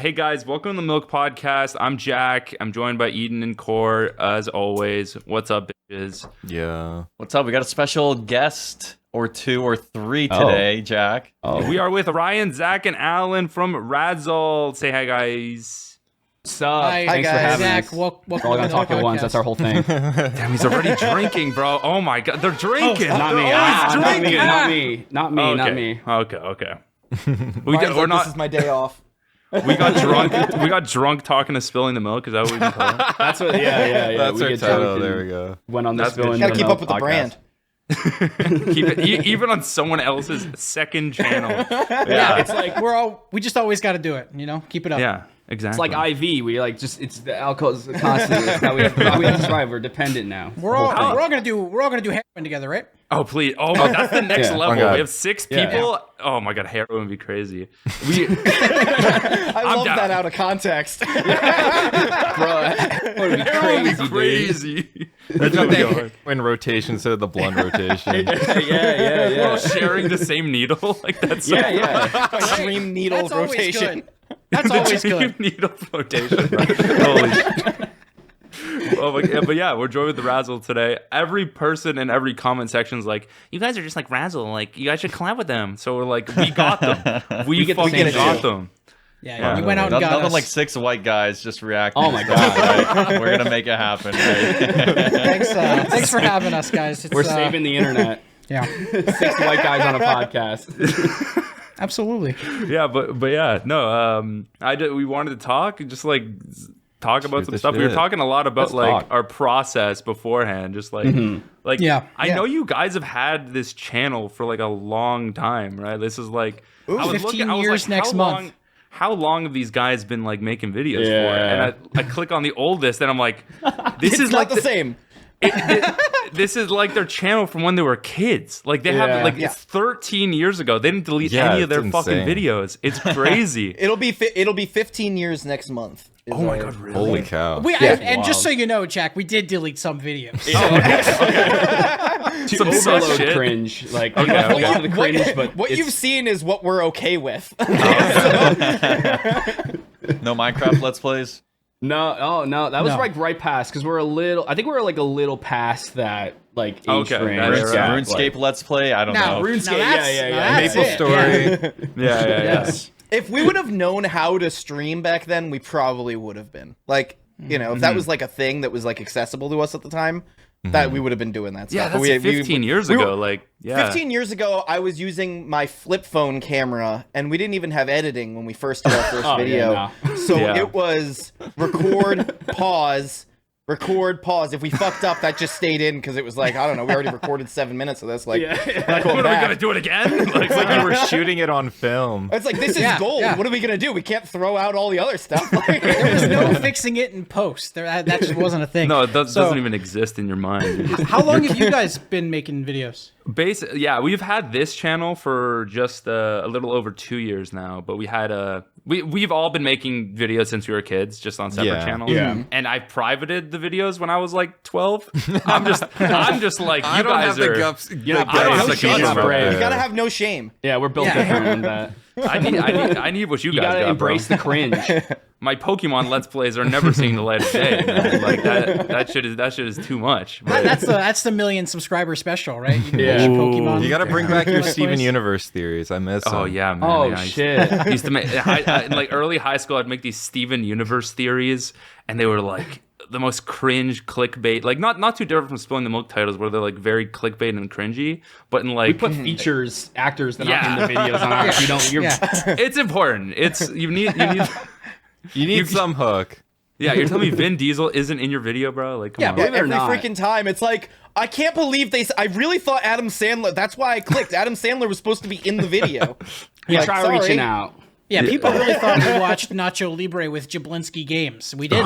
Hey guys, welcome to the Milk Podcast. I'm Jack. I'm joined by Eden and Core as always. What's up, bitches? Yeah. What's up? We got a special guest or two or three today, Jack. We are with Ryan, Zach, and Alan from Razzle. Say hi, guys. What's up? Hi, Thanks guys. for having Zach, us. welcome We're all to gonna the talk at once. podcast. That's our whole thing. Damn, he's already drinking, bro. Oh my god, they're drinking. Not me. They're always Not me. drinking. Not me. Not me. Okay. Not me. Okay. Ryan's We're like, not. This is my day off. We got drunk. We got drunk talking to spilling the milk. Is that what we've been told? That's what. Yeah. That's we our get title. drunk and There we go. Went on this That's good. villain. Gotta keep up with the brand. Keep it even on someone else's second channel. Yeah, it's like we just always got to do it. You know, keep it up. Yeah, exactly. It's like IV. We like just it's the alcohol is constant. It's how we have to strive. We're dependent now. We're all gonna do heroin together, right? Oh please! Oh my, that's the next Yeah. level. Oh, God. We have 6 people. Oh my god, heroin would be crazy. I love down. that out of context. Bro, that would be Heroin would crazy. be crazy. That's what they in rotation instead of the blunt rotation. We're all sharing the same needle. Like that's so Yeah. Extreme needle That's always rotation. good. That's always good. needle flotation. Holy shit. Oh my god, but yeah, we're joined with the Razzle today. Every person in every comment section is like, "You guys are just like Razzle. Like, you guys should collab with them." So we're like, "We got them. We get the fucking same got shit. them." Yeah, you went out and got Nothing us. like 6 white guys just reacting. Oh my god. Like, we're gonna make it happen. Right? Thanks for having us, guys. It's, We're saving the internet. Yeah, 6 white guys on a podcast. absolutely. Yeah, but yeah, no. We wanted to talk, just like talk about Shoot some the stuff. We were shit. talking a lot about Let's like talk. our process beforehand, just like Yeah. I know you guys have had this channel for like a long time, right? This is like I was 15 looking, I was years like, next how month. long- How long have these guys been like making videos for? Yeah. And I click on the oldest, and I'm like, this It's is not like the same. this is like their channel from when they were kids. Like they have Yeah. like Yeah. it's 13 years ago. They didn't delete Yeah, any of their it's fucking insane. videos. It's crazy. It'll be 15 years next month. Oh my god, really? Holy cow. And just so you know, Jack, we did delete some videos. Some Overload sus shit. cringe. Like you left a lot of the cringe, but What you've seen is what we're okay with. No Minecraft Let's Plays. No, that was No. like right past because we're a little. I think we're like a little past that like age Okay, range. that is gap, RuneScape Let's Play. I don't No, know. RuneScape, now that's- yeah. now that's Maple it. Story. Yeah. Yes. If we would have known how to stream back then, we probably would have been. Like, you know, if that was like a thing that was like accessible to us at the time, that we would have been doing that Yeah, stuff. that's But 15 years we were- ago. Like, yeah. 15 years ago, I was using my flip phone camera, and we didn't even have editing when we first did our first Oh, video. yeah, So Yeah. it was record, pause, record, pause. If we fucked up, that just stayed in because it was like, I don't know, we already recorded 7 minutes of this. Like, Yeah. we're not going What are we back. gonna do it again? Like, It's like you were shooting it on film. It's like, this is Yeah, gold. yeah. What are we going to do? We can't throw out all the other stuff. Like, There's no fixing it in post. That just wasn't a thing. no, it So, doesn't even exist in your mind. You just- How long have you guys been making videos? yeah, we've had this channel for just a little over 2 years now, but we had we've all been making videos since we were kids, just on separate Yeah. channels. Yeah. And I privated the videos when I was like 12. I'm just like, you I don't guys have the are. guts. You're not I don't have brave. the You're guts not for brave. you got to have no shame. Yeah, we're built Yeah. different on that. I need what you You guys gotta got, embrace bro. the cringe. My Pokemon Let's Plays are never seeing the light of day. Man. Like that shit is too much. But- That's the million subscriber special, right? You can Yeah. watch Pokemon. You got to bring back your Let's Steven Plays. Universe theories. I miss them. Oh yeah, man. Oh yeah, shit. I used to make in like early high school. I'd make these Steven Universe theories, and they were like the most cringe clickbait. Like not too different from spilling the milk titles, where they're like very clickbait and cringy. But in We like, put features, actors that Yeah. aren't in the videos on ours. You don't. You're, Yeah. it's important. You need. You need some hook. Yeah, you're telling me Vin Diesel isn't in your video, bro? Like, come Yeah, on. Believe it or Every not. freaking time. It's like, I can't believe I really thought Adam Sandler. That's why I clicked. Adam Sandler was supposed to be in the video. you Like, try sorry. reaching out. Yeah, people really thought we watched Nacho Libre with Jablinski Games. We didn't.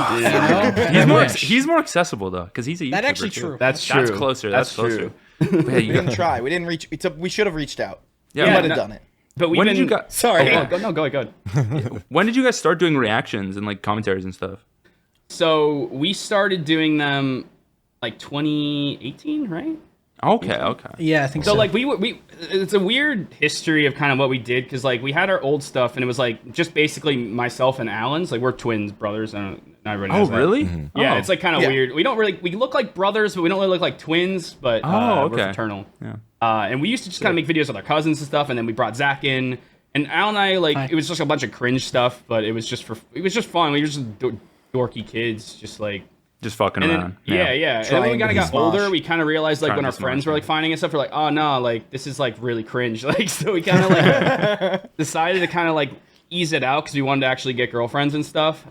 You know? He's more accessible though, because he's a YouTuber. That actually too. true. That's true. That's closer. That's closer. true. But yeah, you We didn't got, try. We didn't reach. We should have reached out. yeah. We Yeah, might have no- done it. But we've When been, did you guys? Sorry. Go ahead. When did you guys start doing reactions and like commentaries and stuff? So we started doing them like 2018, right? Okay, okay. Yeah, I think so. So like we it's a weird history of kind of what we did because like we had our old stuff and it was like just basically myself and Alan's, like we're twins brothers. I don't know, not everybody knows that. Really? Yeah, Oh. it's like kind of weird. We look like brothers, but we don't really look like twins. But Oh, we're okay. fraternal. Yeah. And we used to just kind of make videos with our cousins and stuff, and then we brought Zach in. And Alan and I like it was just a bunch of cringe stuff, but it was just fun. We were just dorky kids, just like. Just fucking And around. then, yeah. And then when we kind of got Smosh. older, we kind of realized like Trying when to our friends smosh, were like finding us stuff, we're like, oh no, like this is like really cringe. Like so we kind of like decided to kind of like ease it out because we wanted to actually get girlfriends and stuff.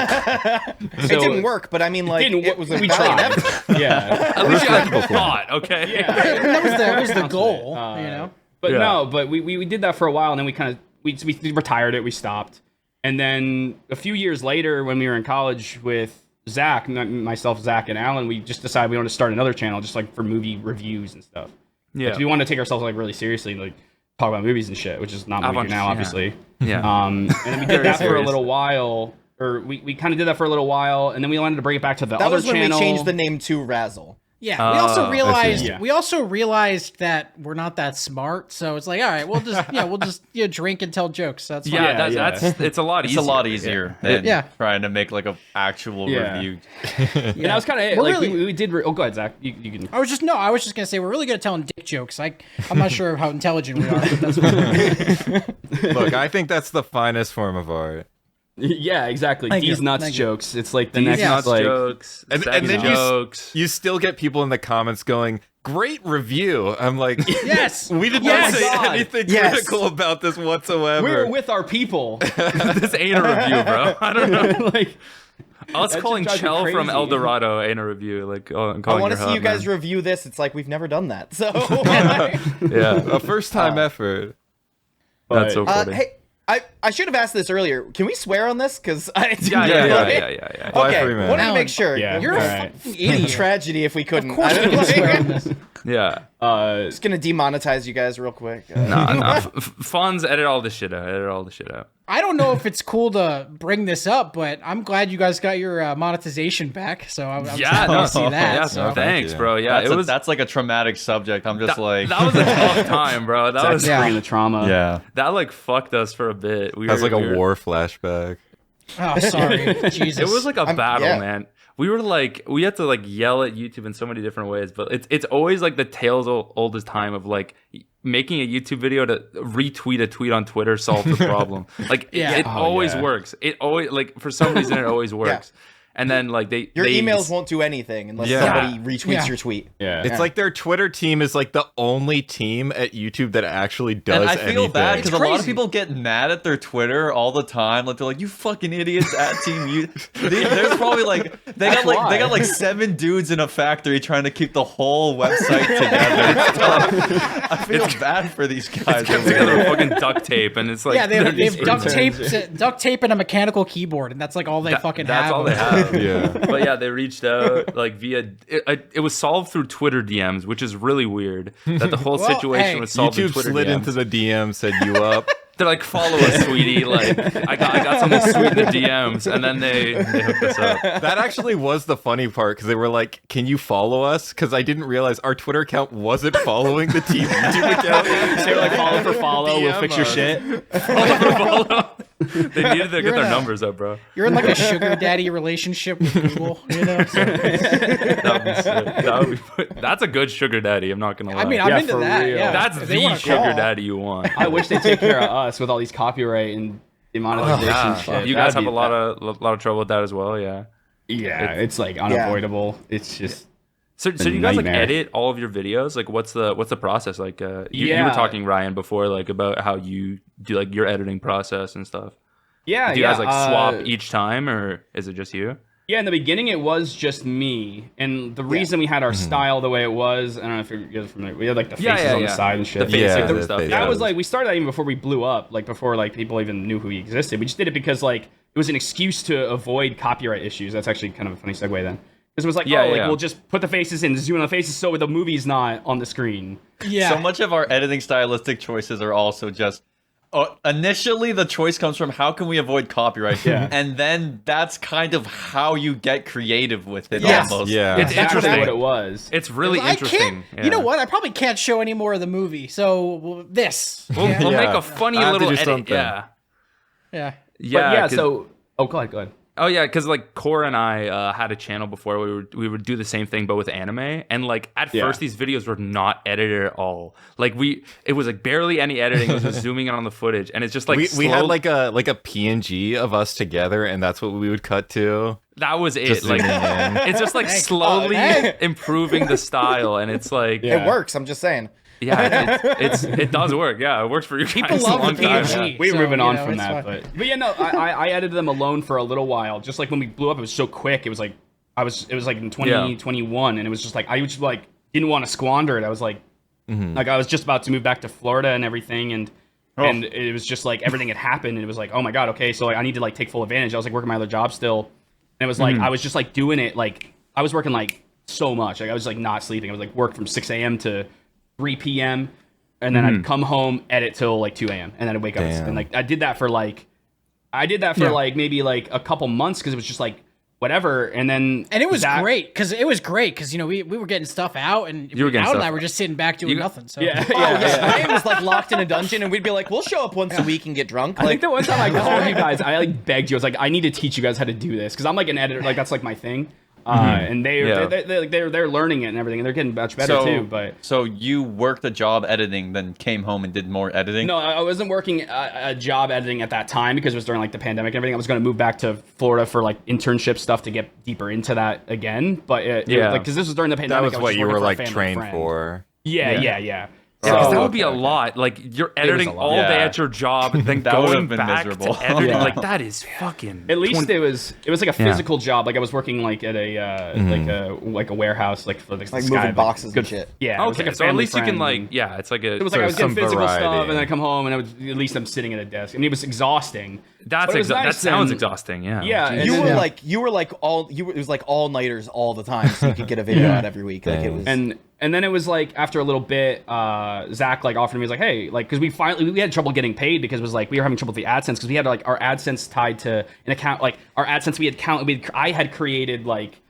It didn't work, but I mean, like, it was a we valiant tried. effort. Yeah. At least you had a thought, okay? that was the goal, you know? But Yeah. no, but we did that for a while, and then we kind of we retired it. We stopped, and then a few years later, when we were in college with Zach, myself, Zach, and Alan, we just decided we wanted to start another channel, just like for movie reviews and stuff. Yeah. Like, we want to take ourselves like really seriously, like talk about movies and shit, which is not what we do now, obviously. Yeah. And then we did that for a little while, or we kind of did that for a little while, and then we wanted to bring it back to the That other was when channel. we changed the name to Razzle. Yeah, we also realized Yeah. we also realized that we're not that smart, so it's like, all right, we'll just drink and tell jokes. That's fine. Yeah, Yeah, that's it's a lot It's easier. a lot easier than Yeah. trying to make like a actual Yeah. review. And that was kind of it. We're Like really- we did. Oh, go ahead, Zach. You can. I was just gonna say we're really good at telling dick jokes. I'm not sure how intelligent we are, but that's fine. Look, I think that's the finest form of art. Yeah, exactly. Thank These you. nuts Thank you. jokes. It's like the These next nuts like. jokes, And sex then jokes. you still get people in the comments going, "Great review." I'm like, yes, we did Yes. not say God. anything Yes. critical about this whatsoever. We're with our people. This ain't a review, bro. I don't know. Like Us That calling just drives me Chell from crazy. El Dorado ain't a review. Like, oh, I'm I calling want to your see you hub, guys man. review this. It's like we've never done that. So, Yeah, a first time effort. that's so funny. hey, I should have asked this earlier. Can we swear on this? Because I Yeah. Fly Okay, free, man. wanted to Alan, make sure. Yeah. you're All a right. fucking idiot. Tragedy if we couldn't. Of course I we don't can swear on know. this. Yeah. Just gonna demonetize you guys real quick. Nah. Fonz, edit all this shit out. I don't know if it's cool to bring this up, but I'm glad you guys got your monetization back. So I'm Yeah, happy no, to see that. yeah, so. thanks, you. bro. Yeah, That's like a traumatic subject. I'm just that, like, that was a tough time, bro. That was Zach's bringing the trauma. yeah. that like fucked us for a bit. We That's were, like we a were- war flashback. Oh, sorry, Jesus. It was like a battle, yeah. man. We were like, we had to like yell at YouTube in so many different ways, but it's always like the tales oldest time of like making a YouTube video to retweet a tweet on Twitter solves the problem. Like Yeah. it always yeah. works. It always like for some reason it always works. And then like Your they emails won't do anything unless Yeah. somebody retweets Yeah. your tweet. Yeah. It's like their Twitter team is like the only team at YouTube that actually does And I feel anything. bad because a lot of crazy. people get mad at their Twitter all the time. Like they're like, "You fucking idiots!" At Team U. There's probably like they got like 7 dudes in a factory trying to keep the whole website together. It's tough. I feel bad for these guys. kept together with fucking duct tape, and it's like yeah, they're they've just- duct tape and a mechanical keyboard, and that's like all they fucking That's have. all they have. Yeah. But yeah, they reached out like via it was solved through Twitter DMs, which is really weird. That the whole Well, situation hey. was solved in YouTube Twitter slid DMs. into the DM, said you up. They're like, follow us, sweetie. Like, I got something sweet in the DMs, and then they hooked us up. That actually was the funny part because they were like, "Can you follow us?" Because I didn't realize our Twitter account wasn't following the team YouTube account. They were like follow for follow. We'll DM fix your us. shit. They needed to get You're their in a- numbers up, bro. You're in like a sugar daddy relationship with Google, you know? So, That would be sick. That's a good sugar daddy. I'm not gonna lie. I mean, I'm Yeah, into for that. real. Yeah, that's If they the wanna sugar call. daddy you want. I wish they take care of us with all these copyright and demonetization Yeah, shit. you guys That'd have be- a lot of trouble with that as well. Yeah. Yeah, it's like unavoidable. It's just So a you guys like nightmare. edit all of your videos? Like, what's the process? Like, you were Yeah. talking Ryan before, like about how you do like your editing process and stuff. yeah. Do you guys like swap uh, each time, or is it just you? Yeah, in the beginning it was just me, and the reason we had our style the way it was, I don't know if you guys are familiar. We had like the faces on the side and shit. The face Yeah, and the stuff. face. Yeah, That was like we started that even before we blew up, like before like people even knew who we existed. We just did it because like it was an excuse to avoid copyright issues. That's actually kind of a funny segue then. Because it was like, we'll just put the faces in, zoom on the faces so the movie's not on the screen. Yeah. So much of our editing stylistic choices are also just initially the choice comes from how can we avoid copyright, Yeah. and then that's kind of how you get creative with it. Yes. Almost. Yeah. It's That's interesting. what it was. It's really I interesting. can't. You know what? I probably can't show any more of the movie. So this. We'll Yeah. make a funny I have to little do edit. something. Yeah. Yeah. But yeah, 'cause- so go ahead. Oh yeah, because like Cora and I had a channel before where we would do the same thing but with anime, and like at Yeah. first these videos were not edited at all. Like it was like barely any editing. It was just zooming in on the footage, and it's just like we had like a PNG of us together, and that's what we would cut to. that was it. Just Like zooming in. it's just like slowly Hey. improving the style, and it's like Yeah. It works. I'm just saying. yeah, it does work. Yeah, it works for you guys. People a love long the time. PNG. We're So, moving you on know, from it's that, fine. but yeah, no, I edited them alone for a little while. Just like when we blew up, it was so quick. It was like it was like in 2021, and it was just like I just like didn't want to squander it. I was like I was just about to move back to Florida and everything, and it was just like everything had happened, and it was like, oh my god, okay, so like I need to like take full advantage. I was like working my other job still, and it was like I was just like doing it like I was working like so much. Like I was like not sleeping. I was like work from 6 a.m. to 3 p.m. and then I'd come home, edit till like 2 a.m. and then I'd wake up Damn. and like I did that for like like maybe like a couple months because it was just like whatever, and then And it was Zach- great because you know we were getting stuff out and You were getting Al and stuff I were out. just sitting back doing You- nothing. So Yeah, Oh yeah, yeah, Ryan was like locked in a dungeon, and we'd be like, "We'll show up once a week and get drunk." I Like, think the one time I called you guys, I like begged you. I was like, I need to teach you guys how to do this because I'm like an editor, like that's like my thing. And Yeah. they're learning it and everything, and they're getting much better too. But So you worked a job editing, then came home and did more editing? no, I wasn't working a job editing at that time because it was during like the pandemic and everything. I was going to move back to Florida for like internship stuff to get deeper into that again. But Yeah. like because this was during the That pandemic. was I what just you working were for a like family trained friend. for. Yeah. Yeah, 'cause that Oh, would be a okay. lot. Like you're editing a lot. all day Yeah. at your job, and then That would going have been back miserable. to editing. Yeah. Like that is fucking. At least 20 it was like a physical job. Like I was working like at a like a warewarehouse like for like this moving guy, boxes good and shit. Yeah. It was Okay, like a so at family least you can friend, like and yeah, it's like a. it was like I was So getting some physical variety. stuff, and then I come home and at least I'm sitting at a desk. I mean, it was exhausting. That's But it was that nice sounds and- exhausting. Yeah. Yeah, Jeez. and You then- were like it was like all nighters all the time, so you could get a video out every week. Like it was. And then it was like after a little bit, Zach like offered me, he was like, hey, like because we had trouble getting paid because it was like we were having trouble with the AdSense because we had like our AdSense tied to an account, like our AdSense I had created like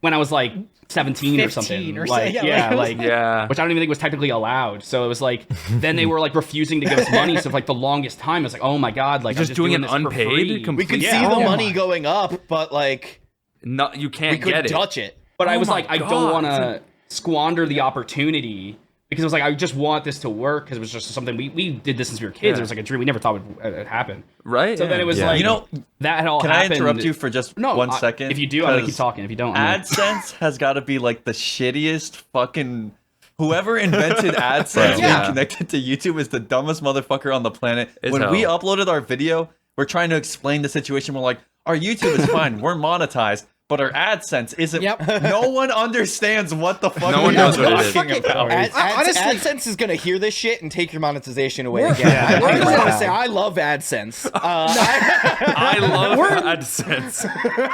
when I was like 17 or 15 something. or like, so, yeah, yeah, like Yeah. which I don't even think was technically allowed. So it was like then they were like refusing to give us money. So for like the longest time, it was like, oh my god, like Just I'm doing it this for unpaid? free. we could Yeah. see the Oh money going up, but like No, you we can't couldn't get it. touch it. But I Oh was my like, I God. don't want to squander the opportunity because it was like, I just want this to work because it was just something we did this since we were kids. Yeah. It was like a dream. We never thought would happen. Right? So then it was Yeah. like, You know, that had all Can I happened. interrupt you for just No, 1 second? If you do, I'm going to keep 'Cause talking. If you don't, I'm gonna- AdSense has got to be like the shittiest fucking. Whoever invented AdSense Bro. and Yeah. connected to YouTube is the dumbest motherfucker on the planet. It's When we hell. uploaded our video, we're trying to explain the situation. We're like, our YouTube is fine, we're monetized, but our AdSense isn't. Yep. No one understands what the fuck No one we knows are what it is. talking about. Honestly- AdSense is gonna hear this shit and take your monetization away We're- again. Yeah. I just We're- want to say I love AdSense. I love AdSense.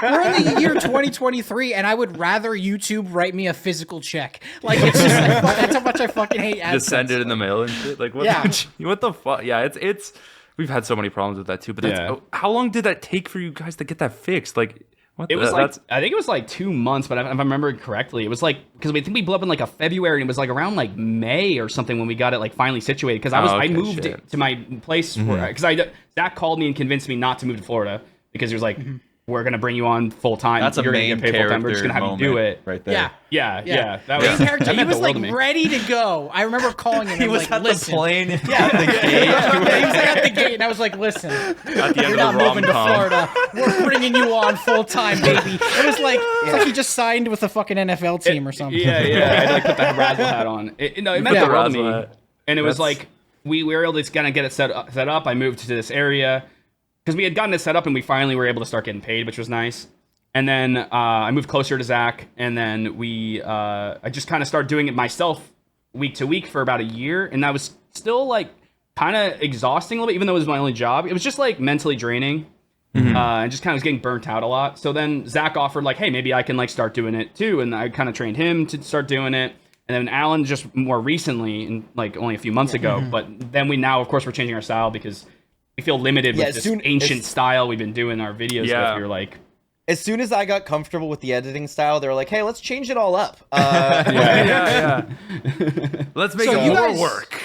we're in the year 2023, and I would rather YouTube write me a physical check. Like it's just like, that's how much I fucking hate AdSense. Just send it in the mail and shit. Like what? Yeah. What the fuck? Yeah, it's. We've had so many problems with that too. But that's, Yeah. how long did that take for you guys to get that fixed? Like what? It was that's I think it was like 2 months, but if I remember correctly, it was like because we think we blew up in like a February, and it was like around like May or something when we got it like finally situated. Because I okay, moved shit. to my place because Zach called me and convinced me not to move to Florida because he was like, we're gonna bring you on full time. That's a You're main gonna get paid full time. We're just character gonna have you do moment it. right there. Yeah. Yeah. That Main was character, that he meant the was world like to me. ready to go. I remember calling him. He and was like, at listen. the plane at the gate. Yeah, he was like at the gate, and I was like, "Listen, at the end you're of not the moving to rom-com. Florida. We're bringing you on full time, baby." It was like it's like he just signed with a fucking NFL team or something. Yeah. I had to like put the Razzle hat on. It meant put the the world to Razzle me. hat. And it was That's- like we were able to kind of get it set up. I moved to this area because we had gotten it set up, and we finally were able to start getting paid, which was nice. And then I moved closer to Zach, and then I just kind of started doing it myself week to week for about a year, and that was still like kind of exhausting a little bit, even though it was my only job. It was just like mentally draining, and just kind of was getting burnt out a lot. So then Zach offered like, hey, maybe I can like start doing it too, and I kind of trained him to start doing it. And then Alan just more recently, and like only a few months ago. But then we now, of course, we're changing our style because we feel limited with this ancient style we've been doing our videos with. You're like, as soon as I got comfortable with the editing style, they were like, "Hey, let's change it all up." Let's make So it you more guys- work.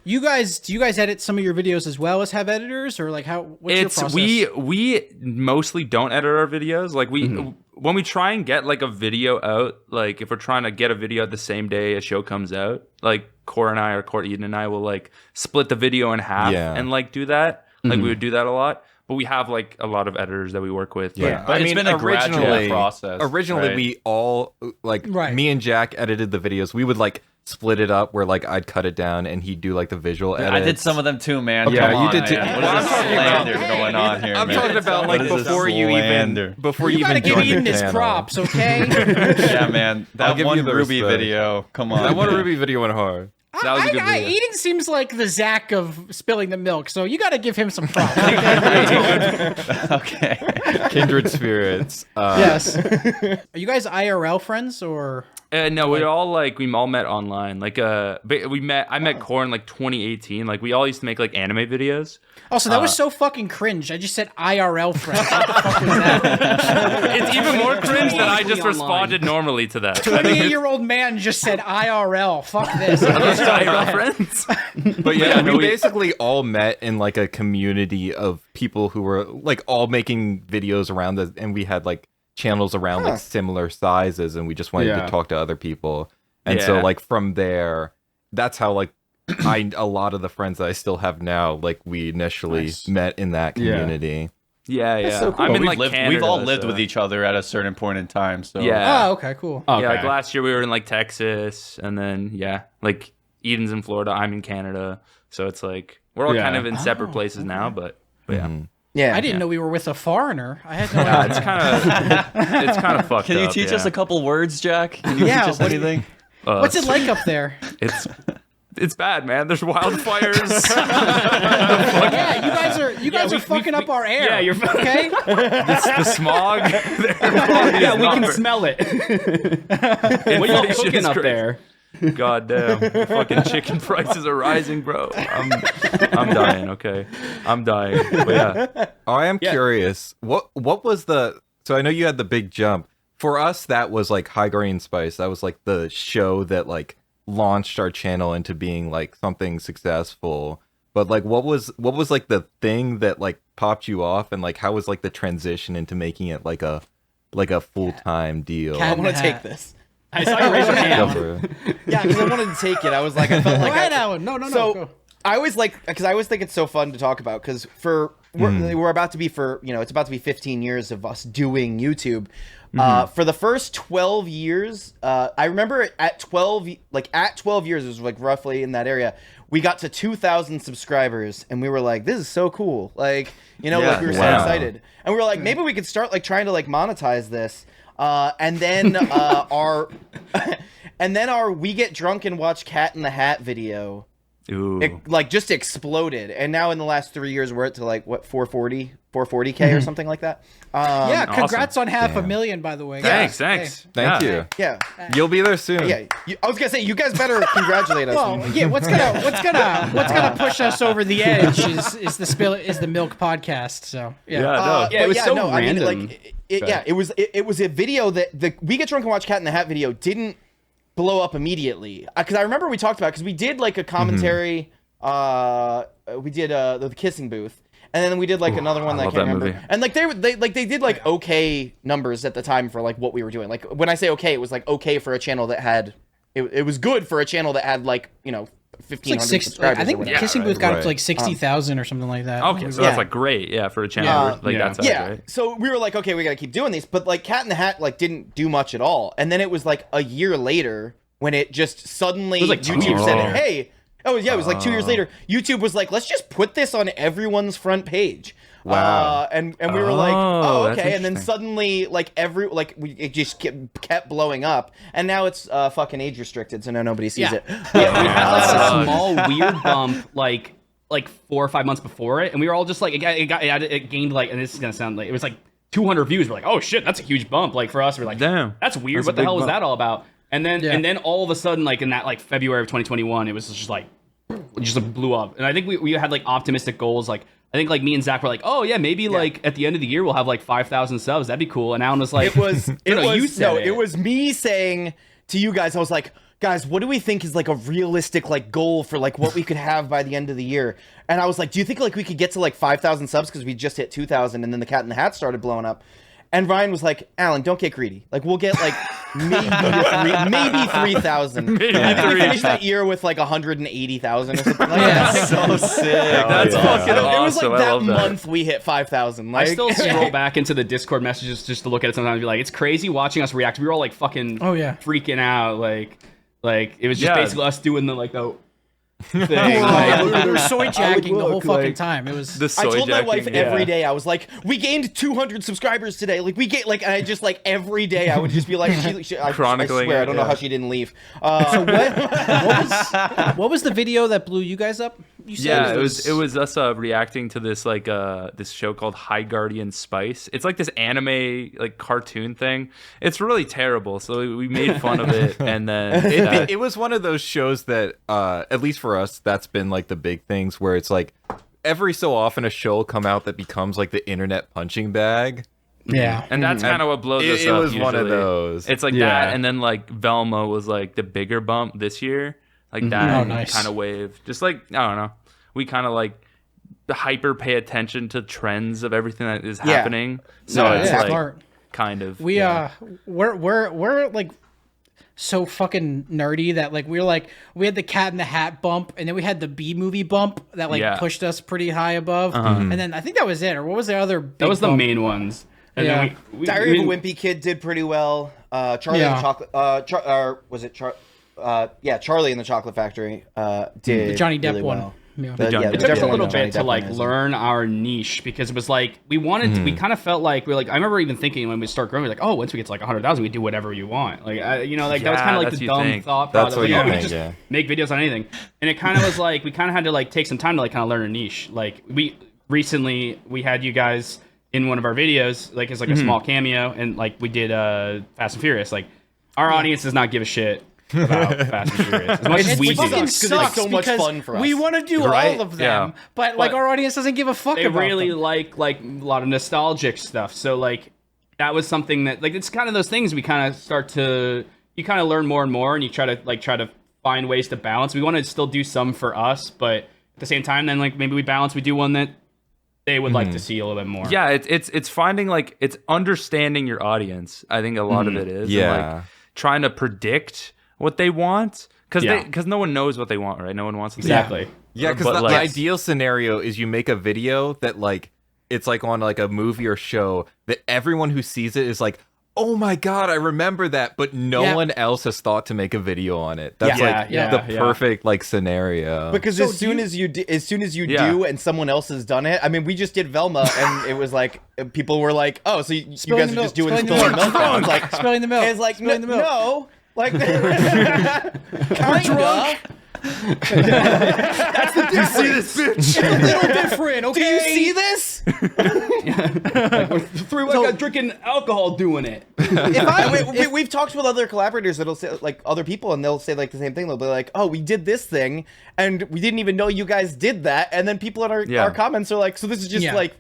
You guys, do you guys edit some of your videos as well as have editors, or like how? What's your process? We mostly don't edit our videos. Like when we try and get like a video out, like if we're trying to get a video out the same day a show comes out, like Core and I or Core Eden and I will like split the video in half and like do that. Like we would do that a lot. But we have like a lot of editors that we work with. Yeah, But it's been a gradual process. Originally, right? we all like me and Jack edited the videos. We would like split it up where like I'd cut it down and he'd do like the visual edits. I did some of them too, man. Yeah, Come you on, did too. man. Well, What is this slander going on here? I'm man? talking about like What is this before you slander? you gotta give joined Eden the his channel. props, okay? Yeah, man. I'll That give one you the Ruby respect. video. Come on. That one man. Ruby video went hard. That was a good video. Eden seems like the Zach of spilling the milk, so you gotta give him some props. Okay. Kindred spirits. Yes. Are you guys IRL friends or? No, we all met online. Like I met Core in like 2018. Like we all used to make like anime videos. Oh, so that was so fucking cringe. I just said IRL friends. What the fuck was that? It's even more cringe that I just Online. responded normally to that. 28-year-old man just said IRL. Fuck this. IRL friends. But yeah, no, we we- basically all met in like a community of people who were like all making videos around us, and we had like channels around like similar sizes, and we just wanted to talk to other people. And so like from there, that's how like a lot of the friends that I still have now, like we initially met in that community. Yeah. so cool. I'm in We've like lived, Canada, we've all lived so- with each other at a certain point in time. So Yeah. Oh, okay, cool. okay. Yeah, like last year we were in like Texas, and then like Eden's in Florida, I'm in Canada, so it's like we're all kind of in separate places now. But yeah, Yeah, I didn't know we were with a foreigner. I had no yeah, idea. it's kind of fucked. Can you up, teach yeah. us a couple words, Jack? Can you Yeah, teach us what- anything? What's it like up there? It's bad, man. There's wildfires. Yeah, you guys are fucking up our air. Yeah, you're okay. the smog. yeah, we can smell it. What are you cooking up there? God damn. The fucking chicken prices are rising, bro. I'm dying, okay? I'm dying. But yeah. Oh, I am curious. What was the? So I know you had the big jump. For us, that was like High Green Spice. That was like the show that like launched our channel into being like something successful. But like, what was like the thing that like popped you off, and like how was like the transition into making it like a full-time deal? I want to take this. I saw you raise your Go hand. for it. Yeah, because I wanted to take it. I was like, I felt Go like ahead, Alan. No. So Go. I always because I always think it's so fun to talk about because we're about to be it's about to be 15 years of us doing YouTube. For the first 12 years, I remember at 12 years, it was like roughly in that area, we got to 2,000 subscribers, and we were like, this is so cool. Like, like we were so excited. And we were like, maybe we could start like trying to like monetize this. And then our We Get Drunk and Watch Cat in the Hat video, Ooh. it like just exploded. And now in the last 3 years, we're at to like what 440K or something like that. Yeah, congrats awesome. on 500,000, by the way. Thanks. Thank you. Yeah. You'll be there soon. Yeah, I was gonna say you guys better congratulate us. Well, yeah. What's gonna push us over the edge is the Milk podcast. So Yeah, no. Yeah, it was so I mean, random. like, it was a video that the We Get Drunk and Watch Cat in the Hat video didn't blow up immediately. Because I remember we talked about because we did like a commentary. We did the kissing booth. And then we did like another one that I love can't that remember. movie. And like they did like okay numbers at the time for like what we were doing. Like when I say okay, it was like okay for a channel that had it was good for a channel that had like 1,500 subscribers. I think or whatever. Kissing Booth got up to Right. like 60,000 or something like that. Okay, so Yeah. that's like great, for a channel. That's Yeah, right. so we were like, okay, we gotta keep doing these, but like Cat in the Hat like didn't do much at all, and then it was like a year later when it just suddenly was like 2 YouTube years said, later. hey, oh yeah, it was like 2 years later. YouTube was like, let's just put this on everyone's front page. Wow. And we were like, Oh, oh that's okay, and then interesting. suddenly like it just kept blowing up, and now it's fucking age restricted, so now nobody sees Yeah. it. We had like a small weird bump like 4 or 5 months before it, and we were all just like it gained like, and this is gonna sound like it was like 200 views. We're like, oh shit, that's a huge bump. Like for us, we're like, Damn. that's weird. That's a What the big hell was bump. that all about? And then all of a sudden, like in that like February of 2021, it was just like blew up. And I think we had like optimistic goals. Like I think like me and Zach were like, oh yeah, maybe like at the end of the year we'll have like 5,000 subs. That'd be cool. And Alan was like, it was me saying to you guys, I was like, guys, what do we think is like a realistic like goal for like what we could have by the end of the year? And I was like, do you think like we could get to like 5,000 subs because we just hit 2,000 and then the Cat in the Hat started blowing up? And Ryan was like, Alan, don't get greedy. Like, we'll get like maybe 3,000. I think we finished that year with like 180,000 or something like that. So sick. That's fucking awesome. It was like I that love that. month we hit 5,000. Like, I still scroll back into the Discord messages just to look at it sometimes and be like, it's crazy watching us react. We were all like fucking freaking out. Like it was just basically us doing the thing. We were soy jacking the whole fucking time. It was. I told my wife every day, I was like, we gained 200 subscribers today. Like, we get, like, and I just, like, every day I would just be like, I swear, I don't know how she didn't leave. So what was the video that blew you guys up? You said it was us reacting to this like this show called High Guardian Spice. It's like this anime like cartoon thing. It's really terrible. So we made fun of it, and then it was one of those shows that at least for us, that's been like the big things where it's like every so often a show will come out that becomes like the internet punching bag. Yeah, and that's kind of what blows us up. It was usually. one of those. It's like that, and then like Velma was like the bigger bump this year. Like that kind of wave. Just like, I don't know. We kind of like hyper pay attention to trends of everything that is happening. So it's like smart. Kind of. We're like so fucking nerdy that like we had the Cat in the Hat bump, and then we had the B movie bump that like pushed us pretty high above. And then I think that was it. Or what was the other big That was bump? the main ones. And then Diary of a Wimpy Kid did pretty well. Charlie and the Chocolate, was it Charlie and the Chocolate Factory did the Johnny Depp really one. well. Yeah. It took us a little bit to like learn our niche, because it was like we wanted we kind of felt like I remember even thinking when we start growing, we're like, oh, once we get to like 100,000 we do whatever you want, like that was kind of like the dumb thought process. Like, we could just make videos on anything. And it kind of was like we kind of had to like take some time to like kind of learn a niche. Like we had you guys in one of our videos, like as like a small cameo, and like we did Fast and Furious. Like our audience does not give a shit about Fast and Furious as much as we do. Fucking sucks so much fun for us. We want to do all of them, but like our audience doesn't give a fuck they about really them. like a lot of nostalgic stuff. So like that was something that like it's kind of those things we kind of you kind of learn more and more, and you try to find ways to balance. We want to still do some for us, but at the same time, then like maybe we do one that they would like to see a little bit more. Yeah, it's finding like it's understanding your audience. I think a lot of it is. Yeah. And, like trying to predict what they want, because no one knows what they want, right? No one wants exactly. Yeah, because the ideal scenario is you make a video that like it's like on like a movie or show that everyone who sees it is like, oh my god, I remember that, but no one else has thought to make a video on it. That's the perfect like scenario. Because as soon as you do and someone else has done it, I mean, we just did Velma, and it was like people were like, oh, so you guys are just doing spilling the milk. I was like, spilling the milk. It's like no. Like, kinda. That's the difference. You see this bitch? It's a little different, okay? Do you see this? Like, three white guys drinking alcohol doing it. We've talked with other collaborators that'll say like other people, and they'll say like the same thing. They'll be like, "Oh, we did this thing, and we didn't even know you guys did that." And then people in our comments are like, "So this is just like."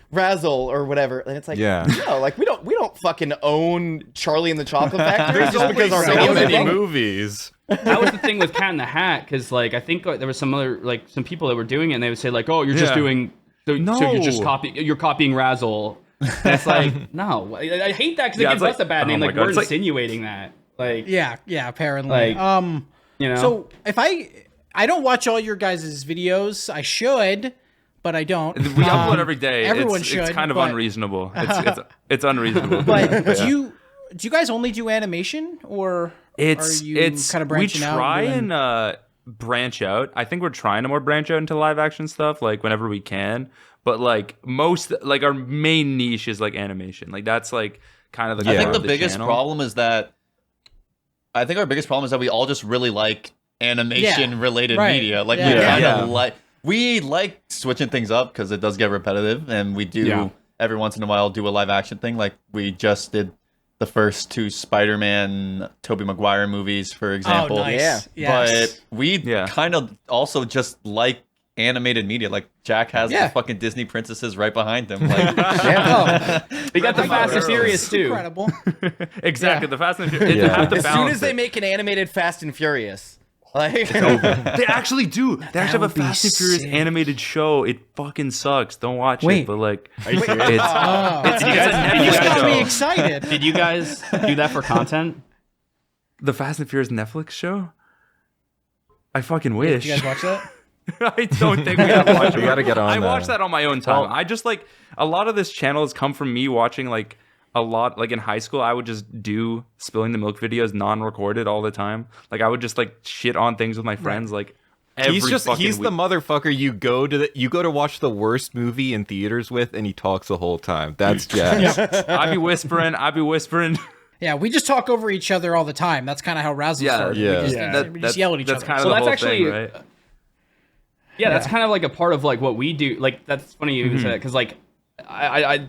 Razzle or whatever, and it's like, no, like we don't fucking own Charlie and the Chocolate Factory just because our so many videos movies. That was the thing with Cat in the Hat, because like I think there was some other like some people that were doing it, and they would say like, oh, you're just doing so you're just copying Razzle. And it's like, no, I hate that because it gives us a bad name. Like we're insinuating that. Like apparently. Like, So if I don't watch all your guys' videos, I should. But I don't. We upload every day. Everyone should. It's kind of unreasonable. It's unreasonable. But do you guys only do animation, or are you kind of branching out? We try and branch out. I think we're trying to more branch out into live action stuff, like whenever we can. But like our main niche is like animation. Like that's like kind of the. I think the biggest problem is that. I think our biggest problem is that we all just really like animation related media. Like we kind of like. We like switching things up because it does get repetitive, and we do every once in a while do a live action thing. Like we just did the first 2 Spider-Man Tobey Maguire movies, for example. Oh, nice. Yeah. Yes. But we kind of also just like animated media. Like Jack has the fucking Disney princesses right behind him. Like, We got the Fast and Furious too. Incredible. Exactly. The Fast and Furious. As soon as they make an animated Fast and Furious, like they actually do. They actually have a would be Fast and Furious sick. animated show. It fucking sucks. Don't watch Wait. it. But like, Are you serious? it's Oh, a you Netflix just got me show. excited. Did you guys do that for content? The Fast and Furious Netflix show. I fucking Did wish. you guys watch that? I don't think we gotta watch it. We gotta get on I that. watch that on my own time. Well- I just like a lot of this channel has come from me watching like a lot. Like in high school, I would just do spilling the milk videos non-recorded all the time. Like I would just like shit on things with my friends. Like every He's the week. motherfucker you go to watch the worst movie in theaters with, and he talks the whole time. That's Jack. I'd be whispering. Yeah, we just talk over each other all the time. That's kind of how Razzle started. yeah. We just yell at each That's other. kind of So the that's whole actually- thing, right? Yeah, that's kind of like a part of like what we do. Like that's funny you even say that because like I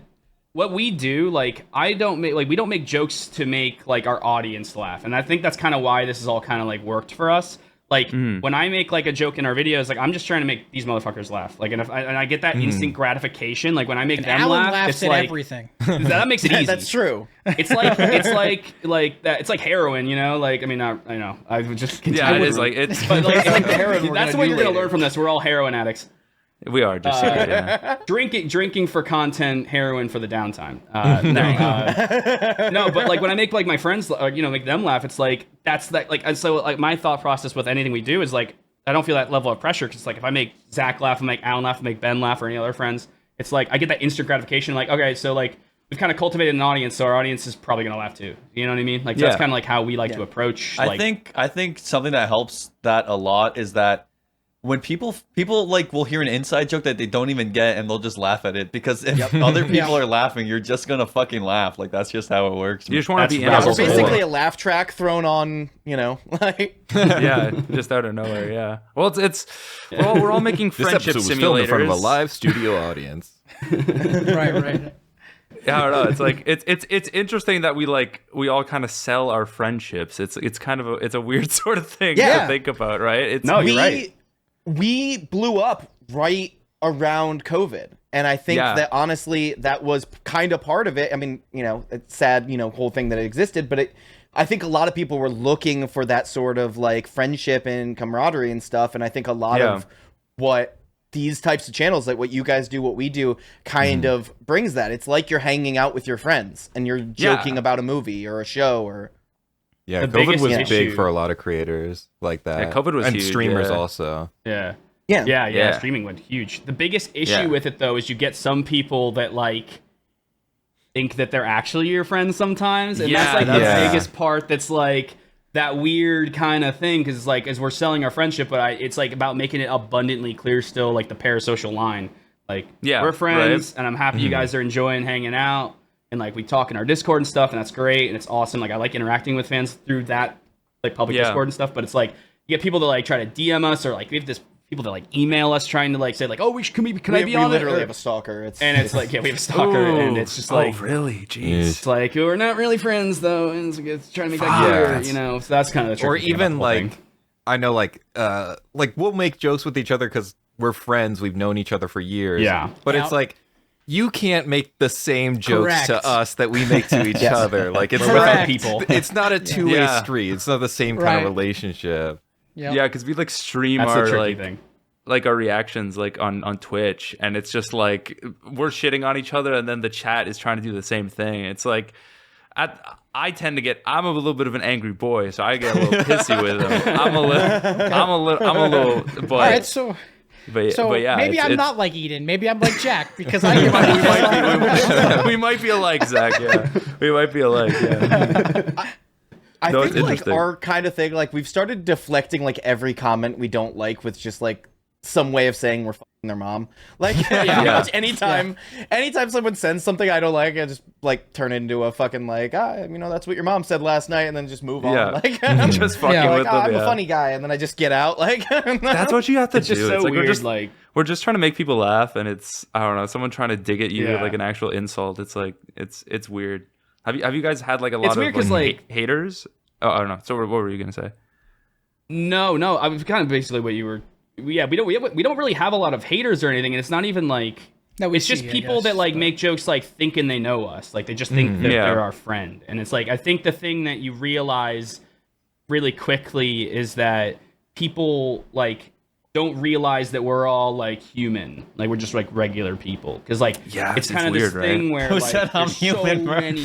what we do like we don't make jokes to make like our audience laugh, and I think that's kind of why this is all kind of like worked for us. Like when I make like a joke in our videos, like I'm just trying to make these motherfuckers laugh. Like and I get that instant gratification. Like when I make them Alan laugh, laughs it's at like everything. that makes it easy. that's true. It's like that. It's like heroin, you know. Like I mean, I know. I would just Yeah, it is like it's. But like, like the heroin we're that's gonna what do you're gonna later. learn from this. We're all heroin addicts. We are just yeah. Drinking for content, heroin for the downtime. No, but like when I make like my friends, make them laugh, it's like that's that like. And so like my thought process with anything we do is like I don't feel that level of pressure because like if I make Zach laugh, I make Alan laugh, I make Ben laugh, or any other friends, it's like I get that instant gratification. Like okay, so like we've kind of cultivated an audience, so our audience is probably gonna laugh too. You know what I mean? Like that's Yeah. kind of like how we like to approach. Like, I think something that helps that a lot is that when people like will hear an inside joke that they don't even get and they'll just laugh at it because if other people are laughing, you're just gonna fucking laugh. Like that's just how it works. You just want to be in That's it. We're Razzle's basically a laugh track thrown on, like Yeah, just out of nowhere. Yeah. Well, we're all making This friendship episode was filmed in front of a simulators. live studio audience. right. Yeah, I don't know. It's like it's interesting that we all kind of sell our friendships. It's kind of a weird sort of thing Yeah. to think about, right? It's No, you're right. we blew up right around COVID. And I think Yeah. that honestly, that was kind of part of it. I mean, it's sad, whole thing that it existed, but I think a lot of people were looking for that sort of like friendship and camaraderie and stuff. And I think a lot of what these types of channels, like what you guys do, what we do, kind of brings that. It's like you're hanging out with your friends and you're joking about a movie or a show or. Yeah, The COVID biggest was issue- big for a lot of creators like that. Yeah, COVID was and huge, streamers yeah. also. Yeah. Yeah. Yeah. Streaming went huge. The biggest issue Yeah. with it though is you get some people that like think that they're actually your friends sometimes, and that's Yeah, like the that's- biggest part. That's like that weird kind of thing because like as we're selling our friendship, but it's like about making it abundantly clear still, like the parasocial line. Like Yeah, we're friends, and I'm happy you guys are enjoying hanging out, and like we talk in our Discord and stuff, and that's great, and it's awesome. Like I like interacting with fans through that like public Yeah. Discord and stuff, but it's like you get people that like try to DM us or like we have this people that like email us trying to like say like, oh, can I be we on it? literally Or- have a stalker. and it's like, yeah, we have a stalker, and it's just like, really? Jeez. it's like we're not really friends though, and it's trying to make that Fuck. clear, So that's kind of the Or tricky thing about even the whole like, thing. I know like we'll make jokes with each other because we're friends. We've known each other for years. Yeah. But Yep. it's like, you can't make the same jokes Correct. to us that we make to each other. Like it's We're without not, people. it's not a two-way Yeah. street. It's not the same kind Right. of relationship. Yep. Yeah, because we like stream That's our the tricky like thing. like our reactions like on Twitch, and it's just like we're shitting on each other, and then the chat is trying to do the same thing. It's like I tend to get. I'm a little bit of an angry boy, so I get a little pissy with them. I'm a little. But, All right, so but yeah, maybe I'm it's- not like Eden. Maybe I'm like Jack because I get we might be alike, Zach. Yeah, we might be alike. Yeah. I No, think it's like interesting. our kind of thing, like we've started deflecting like every comment we don't like with just like some way of saying we're fucking their mom. Like pretty much anytime someone sends something I don't like, I just like turn it into a fucking like, that's what your mom said last night, and then just move on. Yeah. Like Just fucking Yeah. with like, them. I'm yeah. a funny guy, and then I just get out. Like That's what you have to do. Just so it's like weird, we're just trying to make people laugh, and it's I don't know, someone trying to dig at you Yeah. like an actual insult. It's like it's weird. Have you guys had like a lot It's of weird 'cause, haters? Oh, I don't know. So what were you gonna say? No, I was kind of basically what you were. Yeah, we don't really have a lot of haters or anything, and it's not even like. No, It's just people that like make jokes like thinking they know us, like they just think that they're our friend, and it's like I think the thing that you realize really quickly is that people like don't realize that we're all like human, like we're just like regular people, because like it's kind of this thing where Who like said I'm there's human, so bro? many.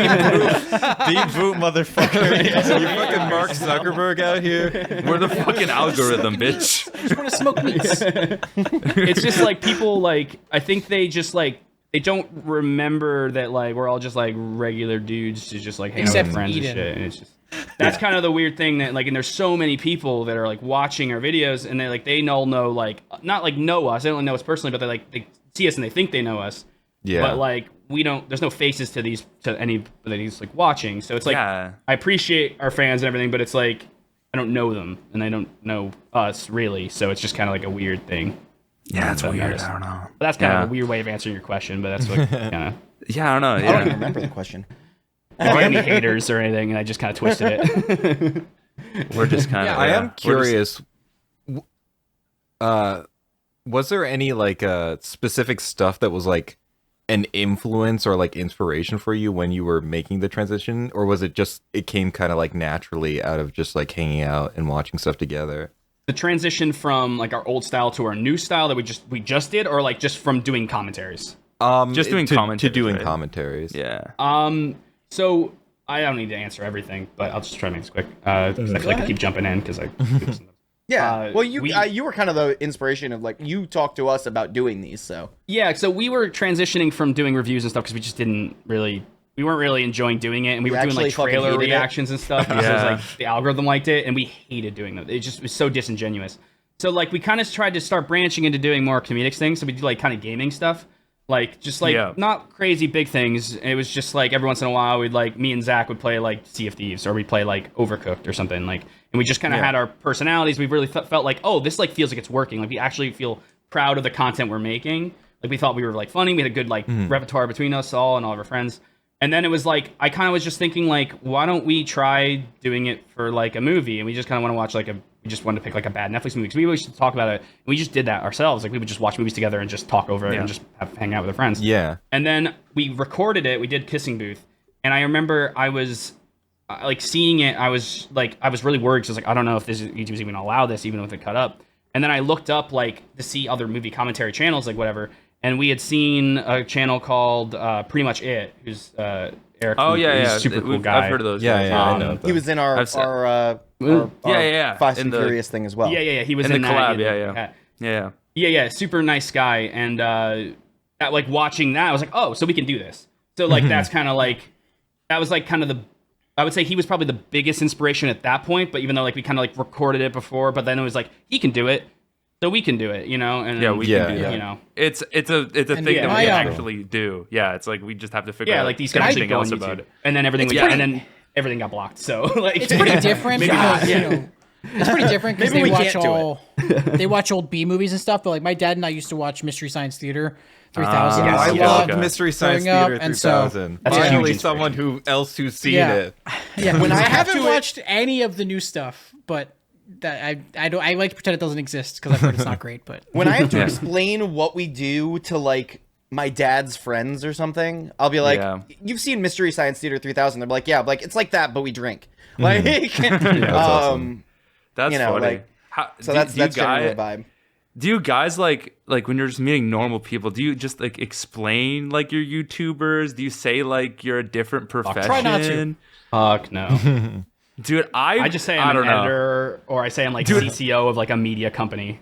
Deep boot, motherfucker. You fucking Mark Zuckerberg out here. We're the fucking algorithm, bitch. I just want to smoke meats. It's just like people like I think they just like they don't remember that like we're all just like regular dudes who just like hang out Except with friends Eden. and shit, and it's just that's kind of the weird thing that like and there's so many people that are like watching our videos and they all know like not like know us, they don't know us personally, but they see us and they think they know us. Yeah. But like we don't there's no faces to anybody's like watching. So it's like I appreciate our fans and everything, but it's like I don't know them and they don't know us really. So it's just kind of like a weird thing. Yeah, it's I've weird. noticed. I don't know. But that's kind of a weird way of answering your question, but that's what kind of Yeah, I don't know. I don't Yeah. even remember the question. I don't have any haters or anything, and I just kind of twisted it. We're just kind of. I am curious. Was there any like specific stuff that was like an influence or like inspiration for you when you were making the transition, or was it just it came kind of like naturally out of just like hanging out and watching stuff together? The transition from like our old style to our new style that we just did, or like just from doing commentaries. Just doing to commentaries, doing right? commentaries. Yeah. So I don't need to answer everything, but I'll just try to make this quick. 'Cause I feel like I keep jumping in because I. Yeah. Well, you were kind of the inspiration of like you talked to us about doing these, so Yeah, so we were transitioning from doing reviews and stuff because we weren't really enjoying doing it, and we were doing actually like fucking trailer hated it? reactions and stuff because it was Yeah. like the algorithm liked it, and we hated doing that. It just was so disingenuous. So like we kind of tried to start branching into doing more comedic things. So we do like kind of gaming stuff, like just like not crazy big things. It was just like every once in a while we'd like me and Zach would play like Sea of Thieves, or we'd play like Overcooked or something like, and we just kind of had our personalities. We really felt like, oh, this like feels like it's working. Like we actually feel proud of the content we're making. Like we thought we were like funny. We had a good like repertoire between us all and all of our friends. And then it was like, I kind of was just thinking like, why don't we try doing it for like a movie? And we just kind of want to watch like we just wanted to pick like a bad Netflix movie because we always used to talk about it. And we just did that ourselves. Like we would just watch movies together and just talk over it and just hang out with our friends. Yeah. And then we recorded it. We did Kissing Booth. And I remember I was like seeing it. I was really worried because I was like, I don't know if YouTube's even gonna allow this, even with it cut up. And then I looked up like to see other movie commentary channels, like whatever. And we had seen a channel called Pretty Much It, who's Eric. Oh he's yeah, a yeah. super cool guy. I've heard of those. Yeah, guys. yeah. I know he was in our yeah. Fast In and the- Furious thing as well. Yeah. He was In in the that. collab, yeah. Yeah. Super nice guy. And like watching that, I was like, oh, so we can do this. So like that's kind of like that was like kind of I would say he was probably the biggest inspiration at that point. But even though like we kind of like recorded it before, but then it was like he can do it, so we can do it, you know? And We can do that. You know, It's a thing yeah, that we yeah. actually do. Yeah, it's like we just have to figure out like these guys should everything go on else YouTube. about it. And then everything, Yeah. and then everything got blocked. So like It's pretty different because you know, it's pretty different because Maybe they we watch can't do all they watch old B movies and stuff. But like my dad and I used to watch Mystery Science Theater 3000. yes, I yes. loved Okay. Mystery Science Growing up, Theater and so- 3000. That's a huge Finally, inspiration. someone who's seen Yeah. it. Yeah, when I haven't to it- watched any of the new stuff, but that I like to pretend it doesn't exist because I've heard it's not great. But When I have to explain what we do to like my dad's friends or something, I'll be like, Yeah. "You've seen Mystery Science Theater 3000?" They're like, "Yeah." I'm like, it's like that, but we drink. Like, awesome. That's You know, funny. like, How, so do, that's do you generally the guys, vibe. do you guys like when you're just meeting normal people? Do you just like explain like you're YouTubers? Do you say like you're a different profession? try not to. fuck no. Dude, I just say I I'm don't an know. editor, or I say I'm like CCO of like a media company.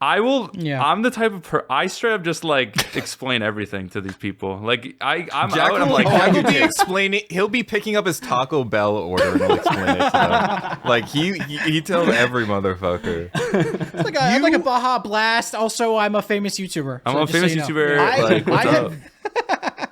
I will. Yeah. I'm the type of I straight up just like explain everything to these people. Like I'm Jack out. I'm will, like, Jack will be explaining. He'll be picking up his Taco Bell order and he'll explain it to them. Like he tells every motherfucker. it's like a Baja Blast. Also, I'm a famous YouTuber. I'm so a just so famous you know. YouTuber. Like, what's up?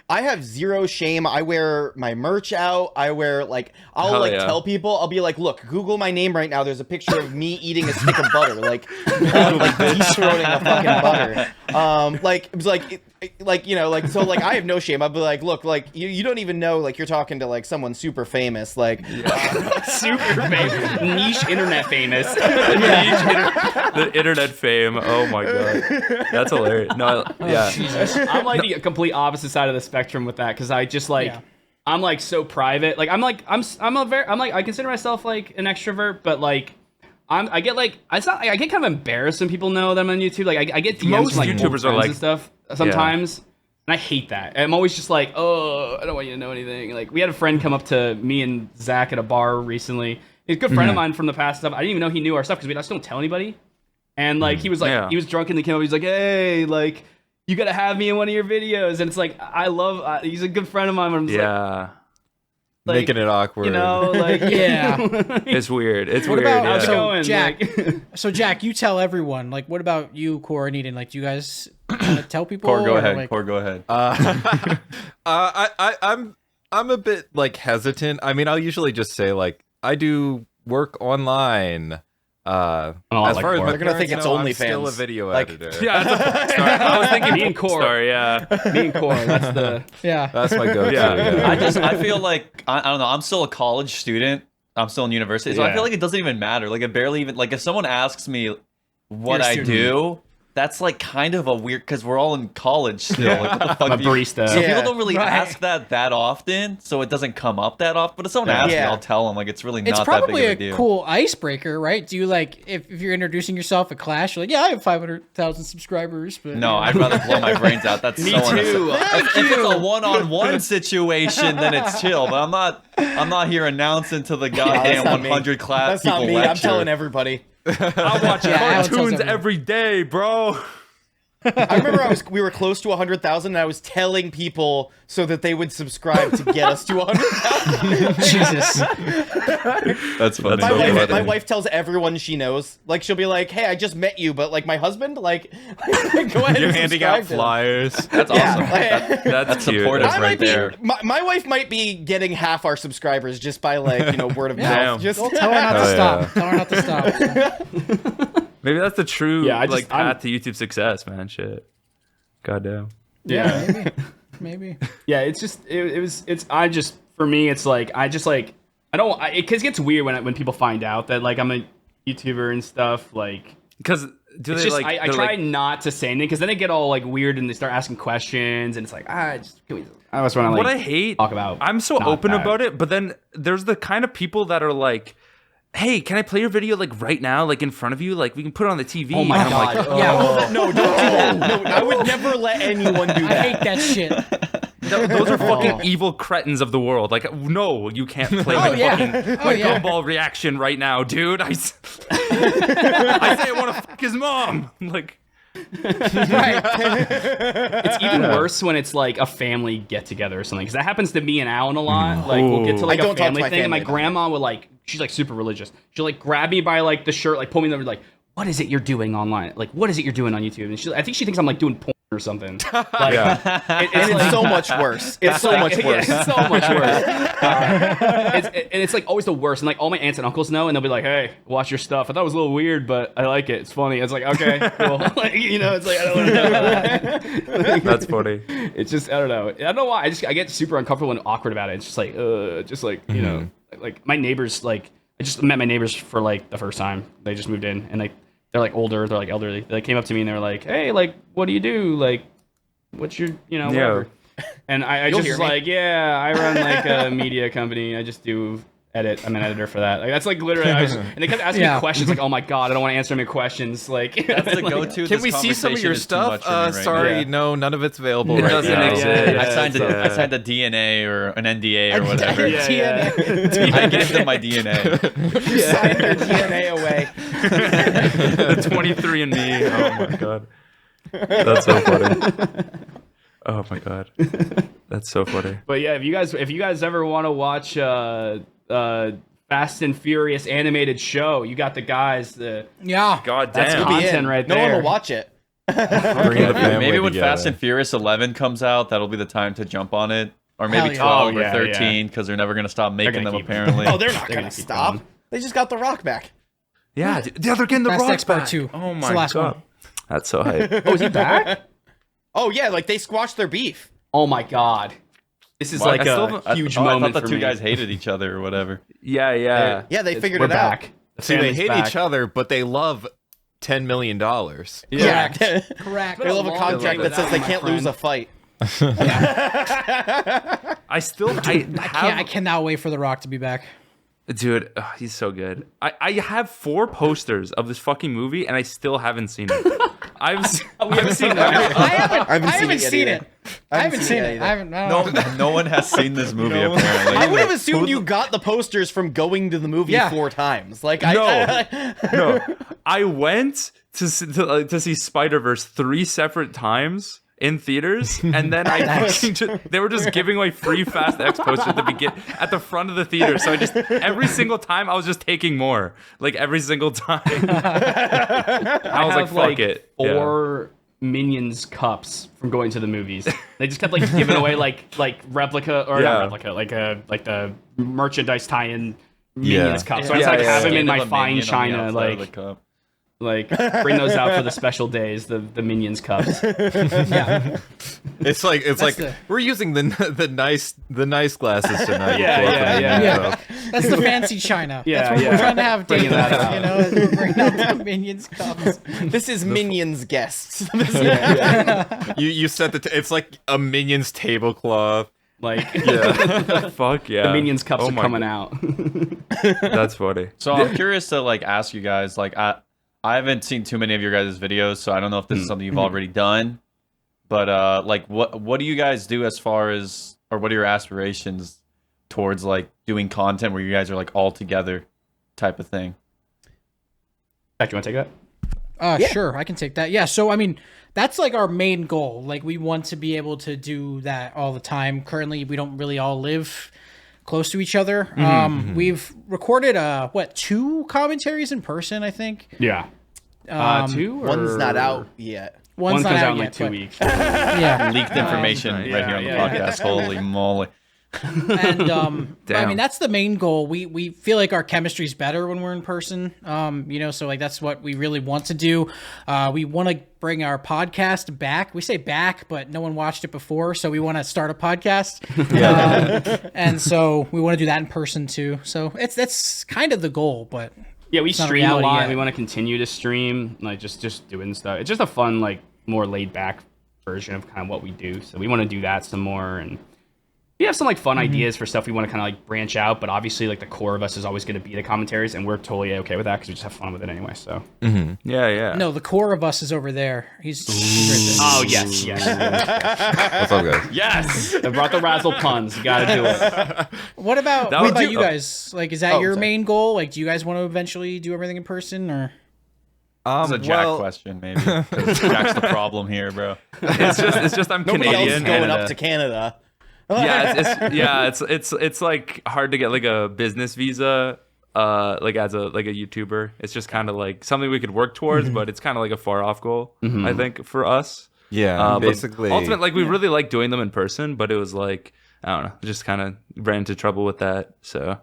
I have zero shame. I wear my merch out. I wear like I'll Hell like yeah. tell people. I'll be like, look, Google my name right now. There's a picture of me eating a stick of butter, like dethroning a fucking butter. Like it was like like, you know, like, so like I have no shame. I'll be like, look, like you don't even know, like you're talking to like someone super famous, like Super famous, niche internet famous. The internet fame. Oh my god, that's hilarious. No, yeah. I'm like the complete opposite side of the spectrum with that because I just like. Yeah. I'm like so private. Like I'm I consider myself like an extrovert, but like I get like it's not I get kind of embarrassed when people know that I'm on YouTube. Like I get DMs Most from, like YouTubers old are friends like- and stuff sometimes, and I hate that. I'm always just like, oh, I don't want you to know anything. Like we had a friend come up to me and Zach at a bar recently. He's a good friend of mine from the past stuff. I didn't even know he knew our stuff because we just don't tell anybody. And like he was like he was drunk and he came up. He's like, hey, like. You gotta have me in one of your videos, and it's like I love. He's a good friend of mine. But I'm just like, Making it awkward. you know, like Yeah. It's weird. It's What weird. about- yeah. how's it So, going, Jack? Like- So Jack, you tell everyone. Like, what about you, Core and Eden? Like, do you guys tell people? Core, go or, ahead. like- Core, go ahead. I'm a bit like hesitant. I mean, I'll usually just say like I do work online. As like far as Core. my They're gonna think parents it's know, I'm still a OnlyFans. video Like- editor. Yeah, I was thinking Me and Core. Sorry, yeah. Me and Core. That's the. Yeah. That's my go-to. Yeah. I feel like I don't know. I'm still a college student. I'm still in university, so I Yeah. feel like it doesn't even matter. Like it barely even like if someone asks me what You're a I student. do, that's like kind of a weird because we're all in college still. Like what the fuck? I'm a do you- barista. So Yeah. people don't really Right. ask that often, so it doesn't come up that often. But if someone asks me, Yeah. I'll tell them like it's really It's not that probably big a of a deal. cool icebreaker, right? Do you like if you're introducing yourself at Clash, you're like, yeah, I have 500,000 subscribers, but No, I'd rather blow my brains out. That's Me so too. If it's a one-on-one situation, then it's chill. But I'm not here announcing to the goddamn not me. 100 class That's people not me. lecture. I'm telling everybody. I watch Yeah, Alan tells cartoons everyone. every day, bro. I remember we were close to 100,000, and I was telling people so that they would subscribe to get us to 100,000. Jesus. That's funny. My, so wife, funny. my wife tells everyone she knows. Like she'll be like, "Hey, I just met you, but like my husband, like, go ahead You're and handing subscribe out to him." flyers. That's Yeah. awesome. That's cute. supportive I right might be, there. my wife might be getting half our subscribers just by like word of Damn. mouth. Just Well, tell her not to Oh, stop. yeah. Tell her not to stop. Maybe that's the true Yeah, like path to YouTube success, man. Shit. Goddamn. Yeah. Maybe. Yeah, it's just for me it's like I just like I don't it gets weird when people find out that like I'm a YouTuber and stuff like Because do it's they just like? I they're try like, not to say anything because then they get all like weird and they start asking questions and it's like just can we I always want to like what I hate. talk about I'm so not open that. about it, but then there's the kind of people that are like, "Hey, can I play your video like right now, like in front of you? Like we can put it on the TV." Oh my And I'm God. like, Yeah. no, don't do that. No, I would never let anyone do I that. hate that shit. Those are fucking evil cretins of the world. Like, no, you can't play my fucking Oh, yeah. gumball reaction right now, dude. I say I want to fuck his mom. Like, It's even worse when it's like a family get together or something because that happens to me and Alan a lot. Like we'll get to like I a don't talk to family my thing and my family. grandma will like she's like super religious. She'll like grab me by like the shirt, like pull me over, like, what is it you're doing online? Like, what is it you're doing on YouTube? And I think she thinks I'm like doing porn or something. Like, And it's like- so much worse. It's so much Yeah, worse. it's so much worse. And it's like always the worst. And like all my aunts and uncles know, and they'll be like, "Hey, watch your stuff. I thought it was a little weird, but I like it. It's funny." It's like, okay, cool. Like, you know, it's like I don't want to know. that's funny. It's just I don't know. I don't know why. I get super uncomfortable and awkward about it. It's just like you know, like my neighbors. Like I just met my neighbors for like the first time. They just moved in and they're like older. They're like elderly. They came up to me and they were like, "Hey, like, what do you do? Like, what's your whatever." And I just hear was me. like, yeah, I run like a media company. I just do edit. I'm an editor for that. Like that's like literally. And they kept asking me questions like, oh my god, I don't want to answer any questions. Like That's the like, go-to. Can This we see some of conversation your is too stuff? much for me right Sorry, now. no, none of it's available It right doesn't now. exist. Yeah, I signed it's, a DNA or an NDA or whatever. Yeah, yeah. I gave them my DNA. You signed your DNA away. The 23andMe. Oh my god, that's so funny. Oh my god, that's so funny. But yeah, if you guys ever want to watch Fast and Furious animated show, you got the guys. Yeah. God That's damn. good. Be Content in. right No one there. will watch it. Bring the family Maybe when together. Fast and Furious 11 comes out, that'll be the time to jump on it. Or Hell maybe yeah. 12 Oh, or yeah, 13 because they're never going to stop making gonna them keep- apparently. Oh, they're not They're gonna gonna keep stop. going. They just got The Rock back. Yeah, dude, they're getting the Fast Rock X Part back. 2. Oh It's my the last god, one. that's so hype. Oh, is he back? Oh yeah, like they squashed their beef. Oh my god. This is like a huge moment I thought the for two me. guys hated each other or whatever. Yeah. Yeah, they figured We're it out. back. The See, they family's hate back. each other, but they love $10 million. Yeah. Correct. They love a contract that says they can't lose a fight. I cannot wait for The Rock to be back. Dude, he's so good. I have 4 posters of this fucking movie, and I still haven't seen it. We haven't seen that. I haven't seen it. I haven't seen it. I don't know. No one has seen this movie apparently. I would have assumed you got the posters from going to the movie 4 times. Like No, I went to see Spider-Verse 3 separate times in theaters, and then they were just giving away free Fast X posters at the front of the theater. So every single time I was just taking more, like every single time. I was like, fuck it. 4 Minions cups from going to the movies. They just kept like giving away like replica or not replica, like the merchandise tie-in Minions cups. So I just like have them in my fine china, like bring those out for the special days, the Minions cups. It's like we're using the nice glasses tonight. Yeah. That's the fancy china. Yeah, That's what we're trying to have Bringing Dave, that out. you know, as we're bringing out the Minions cups. this is Minions guests. You set it's like a Minions tablecloth. Like Fuck yeah. the Minions cups are my coming God. out. That's funny. So I'm curious to like ask you guys, like I haven't seen too many of your guys' videos, so I don't know if this is something you've already done. But like what do you guys do as far as, or what are your aspirations towards like doing content where you guys are like all together type of thing? Zach, you want to take that? Sure, I can take that. Yeah, so I mean, that's like our main goal. Like we want to be able to do that all the time. Currently, we don't really all live close to each other. We've recorded 2 commentaries in person, I think. Yeah. 2 or... One's not out yet. One's not comes out out in yet, like 2 but- weeks. Yeah. Leaked information right here on the podcast. Holy moly. And I mean, Damn. that's the main goal. We feel like our chemistry's better when we're in person. You know, so like that's what we really want to do. We want to bring our podcast back. We say back, but no one watched it before, so we want to start a podcast. And so we want to do that in person too. So that's kind of the goal, but Yeah, we not a stream a reality lot. yet. We want to continue to stream, like just doing stuff. It's just a fun, like more laid back version of kind of what we do. So we want to do that some more, and we have some like fun ideas for stuff we want to kind of like branch out. But obviously, like the core of us is always going to be the commentaries, and we're totally okay with that because we just have fun with it anyway. So Yeah. no, the core of us is over there. He's right there. oh yes, What's up, guys? yes. I brought the Razzle puns. You got to do it. What about That was- you guys? Like, is that your main goal? Like, do you guys want to eventually do everything in person, or? It's a Jack question, maybe. 'Cause Jack's the problem here, bro. It's just I'm Nobody else is Canadian. going and, up to Canada. it's like hard to get like a business visa like as a YouTuber. It's just kind of like something we could work towards, but it's kind of like a far off goal, I think, for us. Yeah, But basically. ultimately, like we really like doing them in person, but it was like, I don't know, just kind of ran into trouble with that. So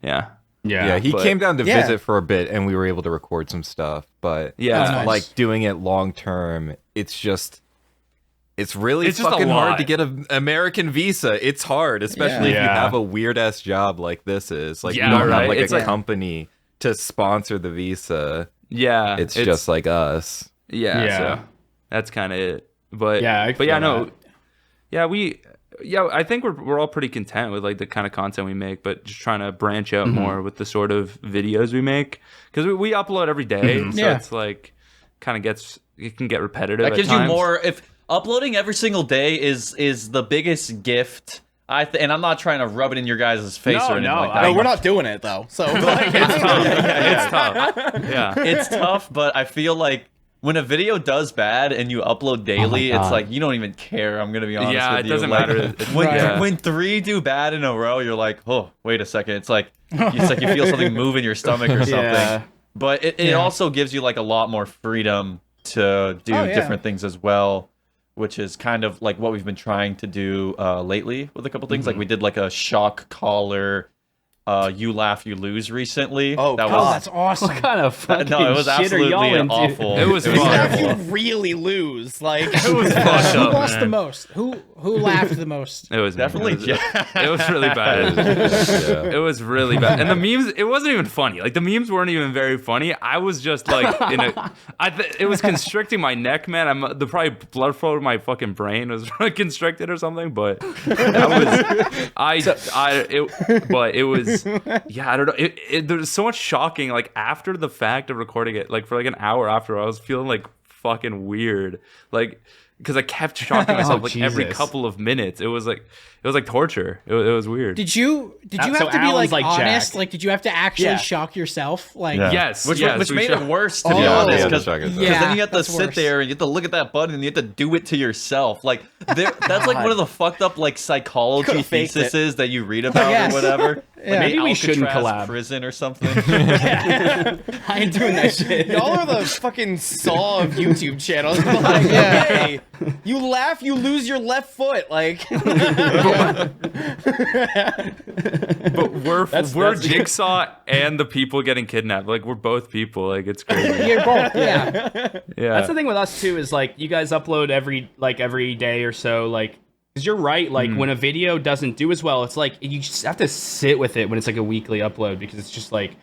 yeah. Yeah, he but- came down to Yeah. visit for a bit, and we were able to record some stuff. But Yeah. That's nice. like doing it long term, it's really It's just a fucking hard lot. to get an American visa. It's hard, especially if you Yeah. have a weird ass job like this is. Like Yeah, you don't right? have like It's a like- company to sponsor the visa. Yeah. It's just like us. Yeah. Yeah. So that's kind of it. But Yeah, I but yeah, feel no. that. Yeah, I think we're all pretty content with like the kind of content we make, but just trying to branch out more with the sort of videos we make, because we upload every day, so Yeah. it's like kind of it can get repetitive. That at gives you times. more. If uploading every single day is the biggest gift, and I'm not trying to rub it in your guys' face No, or anything no, like that. No, we're not doing it though. So like, It's tough. Yeah. It's tough, but I feel like when a video does bad and you upload daily, it's God. like you don't even care. I'm gonna be honest Yeah, with it you. doesn't Like, matter. When 3 do bad in a row, you're like, oh, wait a second. It's like you feel something move in your stomach or something. Yeah. But it also gives you like a lot more freedom to do Oh, yeah. different things as well, which is kind of like what we've been trying to do lately with a couple things. Like we did like a shock collar You Laugh, You Lose recently. Oh, that God. was That's awesome. What kind of fucking no, it was shit are y'all absolutely into? awful. It was You laugh, you horrible. really lose. Like It was fucked Who up, lost the man. most? Who laughed the most? It was me. Definitely, It was really bad. Yeah. It was really bad. And the memes, it wasn't even funny. Like the memes weren't even very funny. I was just like it was constricting my neck, man. The probably blood flow to my fucking brain was constricted or something. But but it was, yeah, I don't know. There was so much shocking. Like after the fact of recording it, like for like an hour after, I was feeling like fucking weird. Like, because I kept shocking myself like every Jesus. couple of minutes. It was like torture. It was weird. Did you have So to be Alan's like like honest? Jack. Like, did you have to actually Yeah. shock yourself? Like, Yeah. Yes, which yes, we made should- it worse, to be Oh. honest, Yeah, because the shock is Yeah. then you have to that's sit worse. there and you have to look at that button and you have to do it to yourself. Like that's like one of the fucked up like psychology Could've faked it. theses that you read about Yes. or whatever. Yeah. Like Maybe the we shouldn't Alcatraz collab. prison or something. I ain't doing that shit. y'all are the fucking Saw of YouTube channels. Like, Yeah. hey, you laugh, you lose your left foot. Like, But we're that's- Jigsaw and the people getting kidnapped. Like we're both people. Like it's crazy. You're both. Yeah. Yeah. That's the thing with us too, is like you guys upload every day or so, like, because you're right, like when a video doesn't do as well, it's like you just have to sit with it when it's like a weekly upload, because it's just like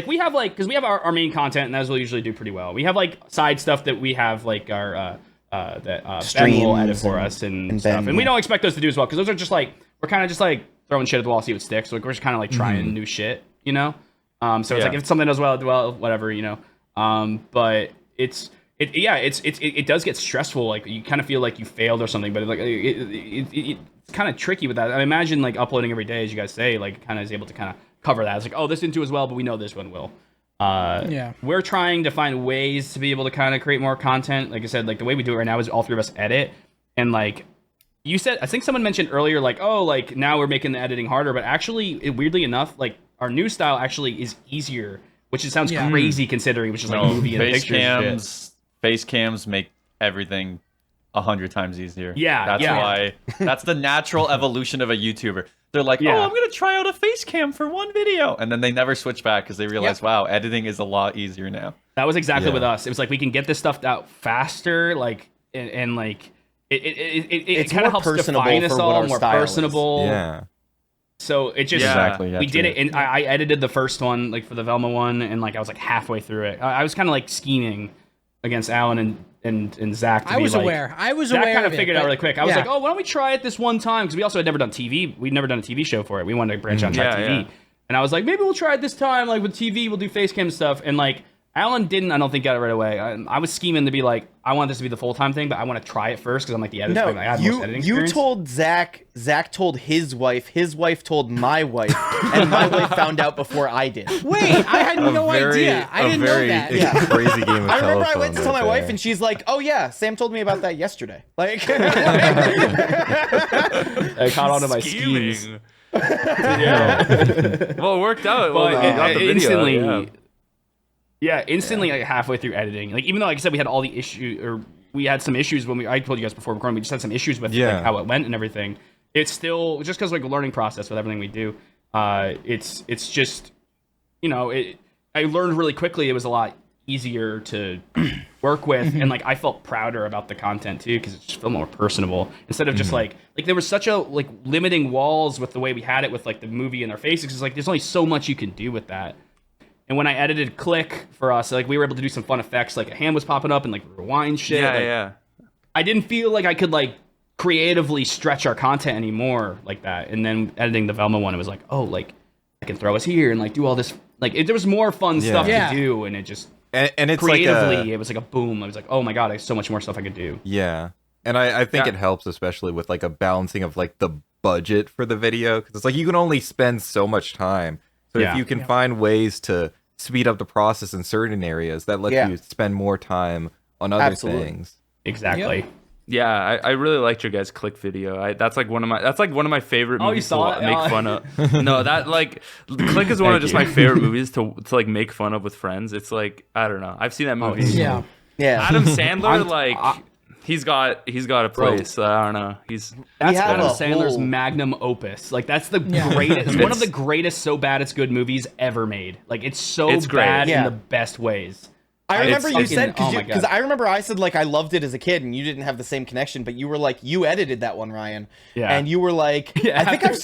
we have like, because we have our main content and those will usually do pretty well. We have like side stuff that we have like our that Ben will Streams edit for us and stuff, Ben, and we yeah. don't expect those to do as well, because those are just like, we're kind of just like throwing shit at the wall, see what sticks. Like we're just kind of like trying new shit, you know. So it's Yeah. like if something does well, whatever, you know. But it does get stressful. Like you kind of feel like you failed or something. But it's kind of tricky with that. I imagine like uploading every day, as you guys say, like kind of is able to kind of cover that. It's like, oh, this didn't do as well, but we know this one will. Yeah. We're trying to find ways to be able to kind of create more content. Like I said, like the way we do it right now is all three of us edit, and like you said, I think someone mentioned earlier, like, oh, like now we're making the editing harder, but actually, weirdly enough, like our new style actually is easier, which it sounds Yeah. crazy considering, which is like No, movie and pictures. face cams make everything 100 times easier. Yeah, that's yeah. why. That's the natural evolution of a YouTuber. They're like, Yeah. oh, I'm gonna try out a face cam for one video, and then they never switch back because they realize, wow, editing is a lot easier now. That was exactly Yeah. with us. It was like we can get this stuff out faster, like and like it It's kind more of helps personable define us for what all, our more style is. personable. Yeah. So it just Exactly, yeah, we did true. it, and I edited the first one like for the Velma one, and like I was like halfway through it. I was kind of like scheming against Alan and Zach. To I be was like, aware. I was Zach aware. kind of of it, figured it out but- really quick. I was yeah. like, oh, why don't we try it this one time? Because we also had never done TV. We'd never done a TV show for it. We wanted to branch out and try Yeah, TV. yeah. And I was like, maybe we'll try it this time. Like with TV, we'll do face cam stuff. And like Alan didn't, I don't think, got it right away. I was scheming to be like, I want this to be the full time thing, but I want to try it first because I'm like the editor. no, I have most editing you experience. told Zach told his wife told my wife, and my wife found out before I did. Wait, I had no idea. I didn't know that. Yeah. Crazy game of I remember I telephone went to tell my right wife, there. and she's like, "Oh yeah, Sam told me about that yesterday." Like, I caught on to my Scheming. schemes. Well, it worked out. Well, But we got the video, instantly, yeah. instantly, like halfway through editing, like even though, like I said, we had all the issue, or we had some issues when I told you guys before recording, we just had some issues with Yeah. like, how it went and everything. It's still just because like a learning process with everything we do. It's just, you know, I learned really quickly. It was a lot easier to work with, and like I felt prouder about the content too because it just felt more personable instead of just like there was such a like limiting walls with the way we had it with like the movie and their faces. It's like there's only so much you can do with that. And when I edited Click for us, like we were able to do some fun effects, like a hand was popping up and like rewind shit. Yeah, like, yeah. I didn't feel like I could like creatively stretch our content anymore like that. And then editing the Velma one, it was like, oh, like I can throw us here and like do all this. Like there was more fun stuff Yeah. to do, and it just And it's creatively, like it was like a boom. I was like, oh my god, there's so much more stuff I could do. yeah. And I think Yeah. it helps, especially with like a balancing of like the budget for the video, because it's like you can only spend so much time. So Yeah. if you can find ways to speed up the process in certain areas, that lets Yeah. you spend more time on other Absolutely. things. Exactly. Yeah, I really liked your guys' Click video. That's like one of my favorite Oh, you movies saw to it? make Oh. fun of. No, that like Click is one of just my favorite movies to like make fun of with friends. It's like I don't know. I've seen that movie. Yeah. yeah, Adam Sandler, like He's got a place. I don't know. That's have good. a Sandler's whole- magnum opus. Like that's the greatest, one of the greatest so bad it's good movies ever made. Like it's so It's great. bad Yeah. in the best ways. I remember you fucking- said oh my because God. I remember I said like I loved it as a kid and you didn't have the same connection, but you were like you edited that one, Ryan. Yeah. And you were like, Yeah, I think after- I've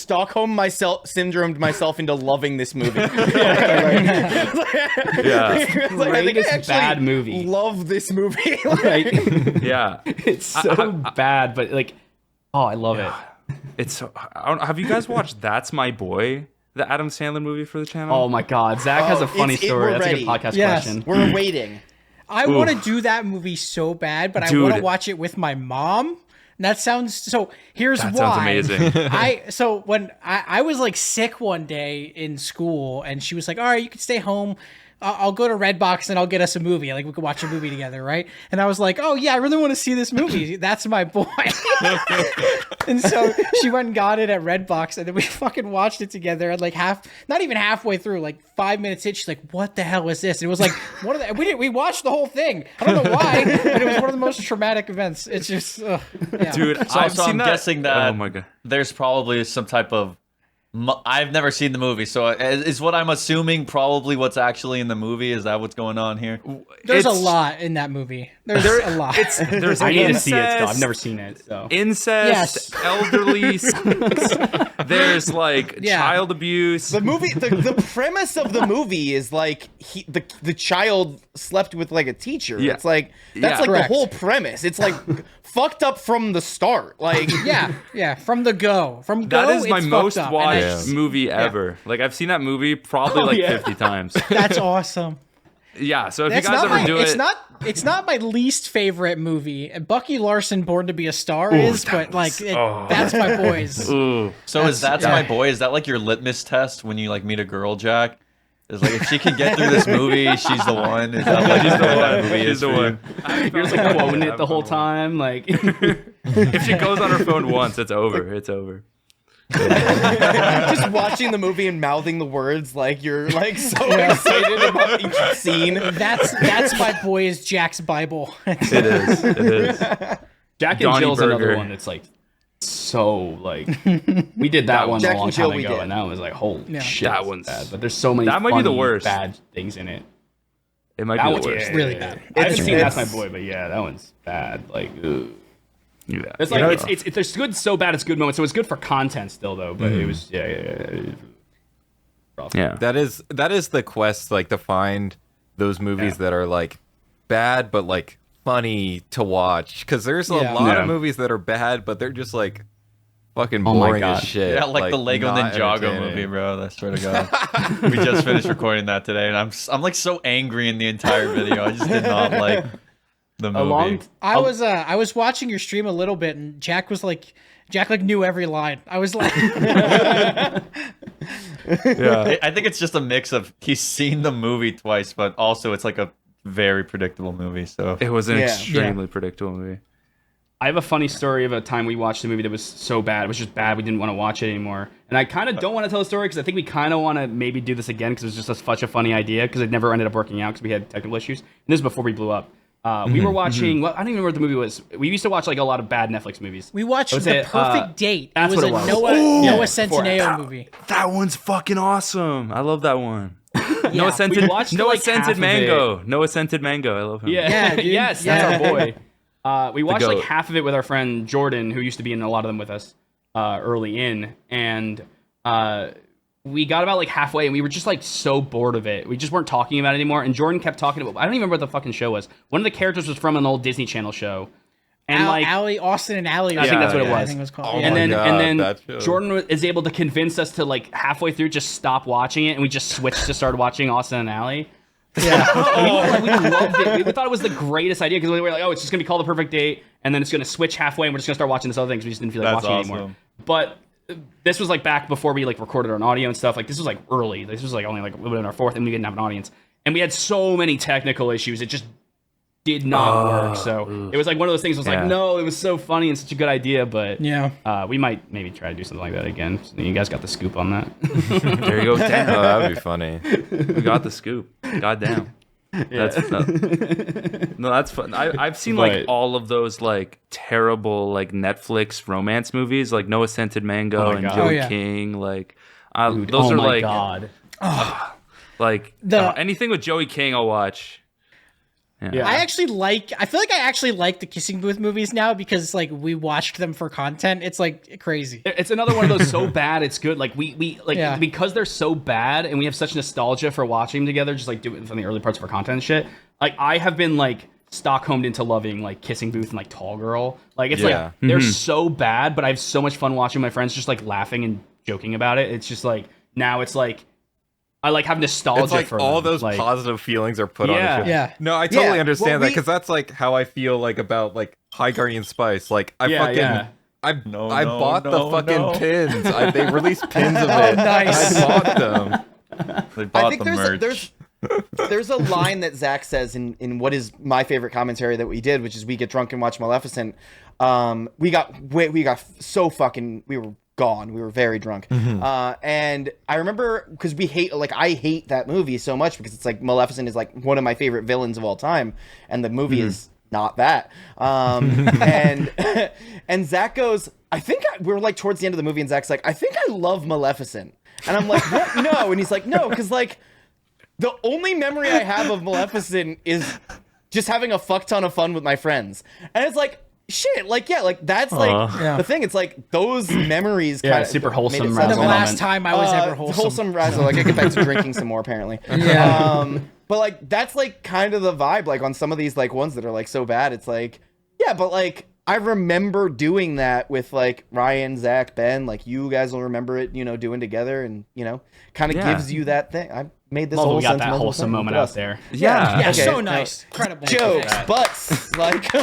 syndromed myself into loving this movie. Yeah. I think I Greatest actually bad movie. love this movie. Right? Yeah. It's so bad, but like, oh, I love it. It's so. Have you guys watched That's My Boy, the Adam Sandler movie for the channel? Oh my God, Zach has a funny it's- story. we're That's a ready. good podcast Yes. question. We're waiting. I want to do that movie so bad, but I Dude. want to watch it with my mom. And that sounds so. Here's That why. sounds amazing. So when I was like sick one day in school, and she was like, "All right, you can stay home. I'll go to Redbox and I'll get us a movie. Like we could watch a movie together, right?" And I was like, "Oh yeah, I really want to see this movie. That's My Boy." And so she went and got it at Redbox, and then we fucking watched it together. And like not even halfway through, like 5 minutes in, she's like, "What the hell is this?" And it was like one of the we watched the whole thing. I don't know why, but it was one of the most traumatic events. It's just, yeah. Dude, So I've seen I'm that. guessing that Oh my god. there's probably some type of. I've never seen the movie, so is what I'm assuming probably what's actually in the movie. Is that what's going on here? There's a It's- lot in that movie. There's a lot. There's I need to see it incest, still. I've never seen it, so. incest, Yes. elderly sex. There's like Yeah. child abuse. The movie, the premise of the movie is like the child slept with like a teacher. Yeah. It's like that's Yeah. like Correct. the whole premise. It's like fucked up from the start. Like yeah, from the go. From go, That is my it's most fucked up, and I- watched movie ever. Like I've seen that movie probably like 50 times. That's awesome. Yeah, so if That's you guys not ever my, do it's it, not not my least favorite movie. Bucky Larson, Born to Be a Star is, but like that's My Boys. ooh, So is That's My Boy? Is that like your litmus test when you like meet a girl, Jack? Is like if she can get through this movie, she's the one. Is that like what that movie she's is the for you? one. You're just like quoting it the whole time, like. If she goes on her phone once, it's over. It's over. just watching the movie and mouthing the words like you're like so excited about each scene. That's My Boy is Jack's Bible. It is. It is. Jack and Donnie Jill's another Burger. one that's like so like we did that one Jack a long and Jill time we ago, did. and that was like holy shit. That it's one's- bad, but there's so many that might be the funny, worst. bad things in it. It might That be one's the worst. really bad. I haven't It's- seen That's My it's- Boy, but yeah, that one's bad. Like, ugh. Yeah. It's like it's there's good so bad it's good moments. So it's good for content still though, but it was rough. Yeah. That is the quest, like to find those movies that are like bad but like funny to watch. Because there's a Yeah. lot Yeah. of movies that are bad, but they're just like fucking Oh my boring God. as shit. Yeah, like the Lego not Ninjago entertaining. movie, bro. I swear to God. We just finished recording that today, and I'm like so angry in the entire video. I just did not like the movie. I was watching your stream a little bit, and Jack knew every line. I was like, Yeah. I think it's just a mix of he's seen the movie twice, but also it's like a very predictable movie. So It was an Yeah. extremely predictable movie. I have a funny story of a time we watched a movie that was so bad. It was just bad. We didn't want to watch it anymore. And I kind of don't want to tell the story because I think we kind of want to maybe do this again because it was just such a funny idea because it never ended up working out because we had technical issues. And this is before we blew up. We were watching, well, I don't even remember what the movie was. We used to watch like a lot of bad Netflix movies. we watched Was The it, Perfect Date. that's It was what a it was. Noah Centineo movie. That one's fucking awesome. I love that one. Noah We watched, like, half Scented of Mango. Noah Scented Mango. I love him. Yeah, dude. yes, Yeah. that's our boy. We watched like goat. half of it with our friend Jordan, who used to be in a lot of them with us early in, and we got about like halfway, and we were just like so bored of it. We just weren't talking about it anymore. And Jordan kept talking about. I don't even remember what the fucking show was. One of the characters was from an old Disney Channel show, and like Allie, Austin and Allie. I think that's what it I was. think it was called. Oh yeah. and my then God, and that then show. Jordan is able to convince us to like halfway through just stop watching it, and we just switched to start watching Austin and Ally. Yeah. We loved it. We thought it was the greatest idea because we were like, oh, it's just gonna be called The Perfect Date, and then it's gonna switch halfway, and we're just gonna start watching this other thing because we just didn't feel like That's watching awesome. it anymore. But this was like back before we like recorded our audio and stuff. Like this was like early. This was like only like in our fourth, and we didn't have an audience, and we had so many technical issues. It just did not work. So it was like one of those things. It was Yeah. like, no, it was so funny and such a good idea, but Yeah. we might maybe try to do something like that again. So you guys got the scoop on that. There you go. Damn. Oh, that would be funny. We got the scoop. Goddamn. No, that's fun. I've seen like all of those like terrible like Netflix romance movies, like Noah Centineo and Joey King. Like, those are like, God. like anything with Joey King, I'll watch. Yeah. I feel like I actually like the Kissing Booth movies now because like we watched them for content. It's like crazy. It's another one of those so bad it's good. Like we like because they're so bad and we have such nostalgia for watching them together, just like doing from the early parts of our content and shit. Like I have been like Stockholmed into loving like Kissing Booth and like Tall Girl. Like it's like they're so bad, but I have so much fun watching my friends just like laughing and joking about it. It's just like now it's like I like have nostalgia it's like for all them. those like, positive feelings are put on the show. Yeah. No, I totally understand that because that's like how I feel like about like High Guardian Spice. Like I I bought the fucking pins. They released pins of it. Nice. I bought them. They bought I think the merch. there's a line that Zach says in what is my favorite commentary that we did, which is we get drunk and watch Maleficent. We got so fucking, we were gone. We were very drunk. And I remember because I hate that movie so much because it's like Maleficent is like one of my favorite villains of all time. And the movie is not that. And Zach goes, we're like towards the end of the movie and Zach's like, I think I love Maleficent. And I'm like, what? No. And he's like, no, because like the only memory I have of Maleficent is just having a fuck ton of fun with my friends. And it's like, shit, like, yeah, like that's like the thing. It's like those memories kind of super wholesome. The Razzle last moment. time I was ever wholesome. Razzle. Like I get back to drinking some more apparently. But like that's like kind of the vibe. Like on some of these like ones that are like so bad, it's like but like I remember doing that with like Ryan, Zach, Ben. Like you guys will remember it, doing together, and kind of gives you that thing. I made this whole we got that sentimental wholesome thing moment with out us. there. Yeah, Okay, so nice. Incredible. Jokes, butts, like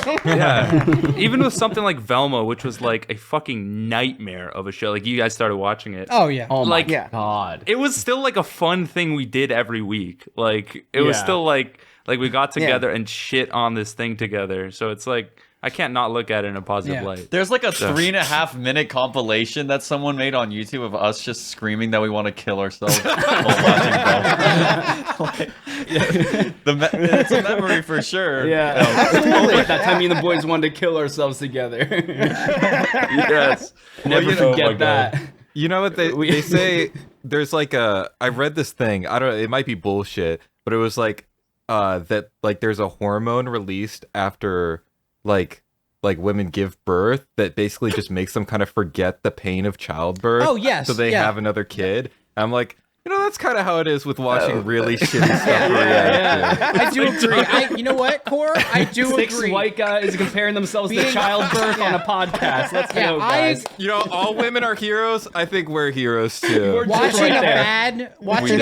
Even with something like Velma, which was like a fucking nightmare of a show. Like you guys started watching it. Oh yeah. Oh my Like, God. It was still like a fun thing we did every week. Like it was still like we got together and shit on this thing together. So it's like I can't not look at it in a positive light. There's like a 3.5 minute compilation that someone made on YouTube of us just screaming that we want to kill ourselves while watching Velma. It's a memory for sure. Yeah. Absolutely. That time me and the boys wanted to kill ourselves together. Yes. Never forget that. You know what they say? There's like I read this thing. I don't know. It might be bullshit, but it was like that like there's a hormone released after like women give birth that basically just makes them kind of forget the pain of childbirth. Oh yes. So they have another kid. I'm like, that's kind of how it is with watching really shitty stuff. I do agree. You know what, Core? I do agree. 6 white guys comparing themselves to childbirth on a podcast. Let's go, guys. All women are heroes. I think we're heroes too. Watching a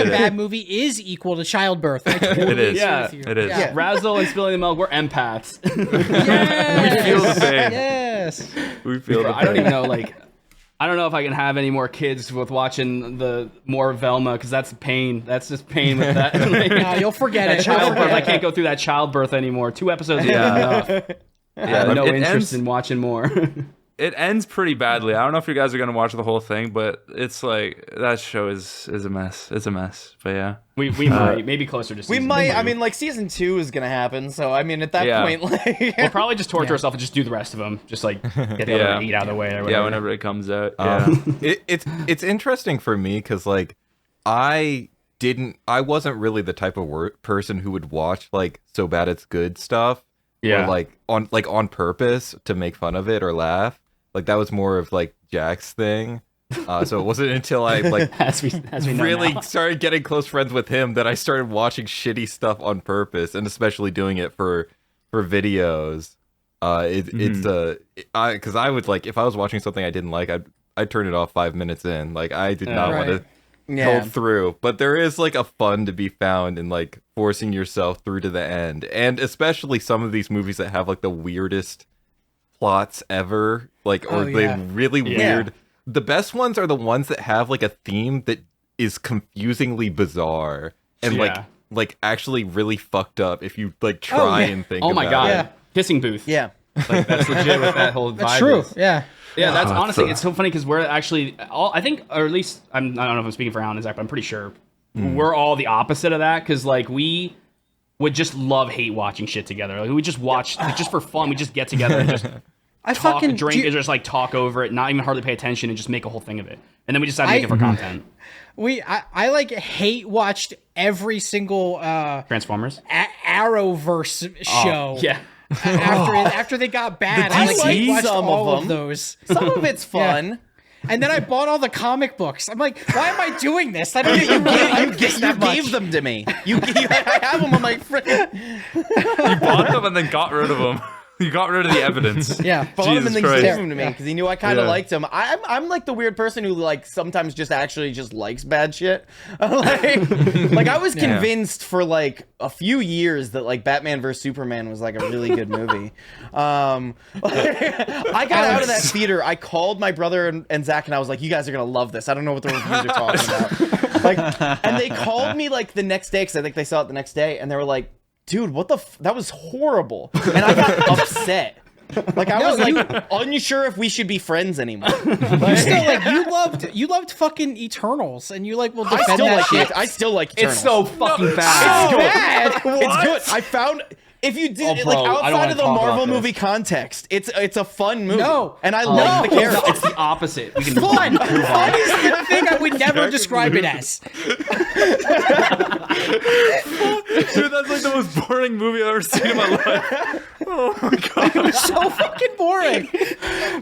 bad movie is equal to childbirth. I totally It is. agree with you. It is. Yeah. Razzle and Spilling the Milk, we're empaths. Yes. We feel the same. Yes. We feel the I don't even know, I don't know if I can have any more kids with watching the more Velma because that's pain. That's just pain with that. No, you'll forget it. Childbirth. I can't go through that childbirth anymore. 2 episodes is enough. I have no interest in watching more. It ends pretty badly. I don't know if you guys are gonna watch the whole thing, but it's like that show is a mess. It's a mess. But yeah, we might maybe closer to season 2. I mean, like season 2 is gonna happen. So I mean, at that point, like we'll probably just torture ourselves and just do the rest of them. Just like get the other 8 out of the way. Or whatever. Yeah, whenever it comes out. It's interesting for me because like I wasn't really the type of person who would watch like So Bad It's Good stuff. Or like on purpose to make fun of it or laugh. Like that was more of like Jack's thing. So it wasn't until I like as we really now. started getting close friends with him that I started watching shitty stuff on purpose, and especially doing it for videos. It's because I would like if I was watching something I didn't like, I'd turn it off 5 minutes in. Like I did not want to go through. But there is like a fun to be found in like forcing yourself through to the end, and especially some of these movies that have like the weirdest plots ever, really weird. The best ones are the ones that have like a theme that is confusingly bizarre and like actually really fucked up if you like try and think about it. Oh my god. Kissing Booth. Yeah. Like that's legit with that whole vibe. That's true. Yeah. Yeah, that's honestly, it's so funny because we're actually I think, or at least I don't know if I'm speaking for Alan and Zach, but I'm pretty sure we're all the opposite of that because like we would just love hate watching shit together. Like we just watch like, just for fun. We just get together and just drink and just like talk over it, not even hardly pay attention, and just make a whole thing of it. And then we decide to make it for content. I like hate watched every single Transformers Arrowverse show. Yeah. After they got bad, I like hate watched some all of of those. Some of it's fun. Yeah. And then I bought all the comic books. I'm like, why am I doing this? I don't You gave them to me. I have them on my friend. You bought them and then got rid of them. You got rid of the evidence. Yeah, Bought them and then Christ. gave them to me because he knew I kind of liked them. I'm like the weird person who like sometimes just actually just likes bad shit. like I was convinced for like a few years that like Batman vs Superman was like a really good movie. I got out of that theater. I called my brother and Zach and I was like, "You guys are gonna love this. I don't know what the reviews are talking about." And they called me like the next day because I think they saw it the next day, and they were like, "Dude, what the? That was horrible," and I got upset. Like I was like unsure if we should be friends anymore. You still like you loved fucking Eternals, and you like will defend that shit. I still like Eternals. It's so fucking bad. So bad. It's good. I found if you do bro, like I don't outside wanna of the talk about Marvel this. movie context, it's a fun movie. No. And I like the characters. It's the opposite. We can Fun. Fun is the thing I would never describe it as. Dude, that's like the most boring movie I've ever seen in my life. Oh my god. It was so fucking boring.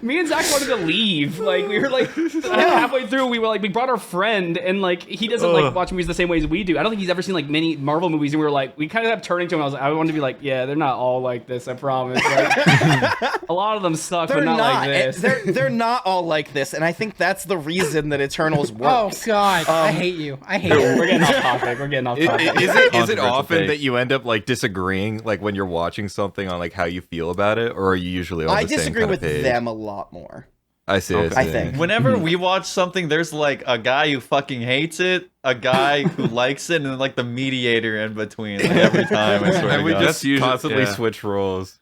Me and Zach wanted to leave. Like we were like halfway through, we were like we brought our friend, and like he doesn't like watch movies the same way as we do. I don't think he's ever seen like many Marvel movies, and we were like we kind of kept turning to him. I wanted to be like, yeah, they're not all like this. I promise. Like, a lot of them suck, They're but not like this. They're not all like this, and I think that's the reason that Eternals Oh works. god, I hate you. I hate you. We're getting off topic. We're getting off topic. Is it Controversial often take. that you end up like disagreeing, like when you're watching something on like how you feel about it, or are you usually on I the same disagree kind with of page? them a lot more. I see. I think. Whenever we watch something, there's like a guy who fucking hates it, a guy who likes it, and then like the mediator in between. Like, every time, I swear And to we God. just usually- constantly yeah. switch roles.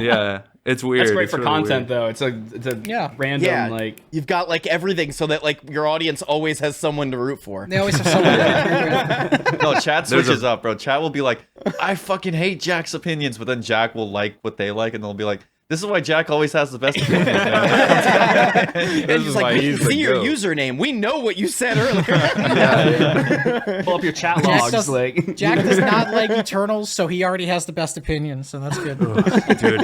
Yeah, it's weird. That's great It's for really content, weird. though. It's a random Yeah, like. you've got like everything so that like your audience always has someone to root for. They always have someone that No, chat There's switches up, bro. Chat will be like, I fucking hate Jack's opinions, but then Jack will like what they like, and they'll be like, this is why Jack always has the best opinions, man. And This he's is like, why we he's can the see your goat. username. We know what you said earlier. Pull up your chat Jack logs. does- Like Jack does not like Eternals, so he already has the best opinion, so that's good. Dude,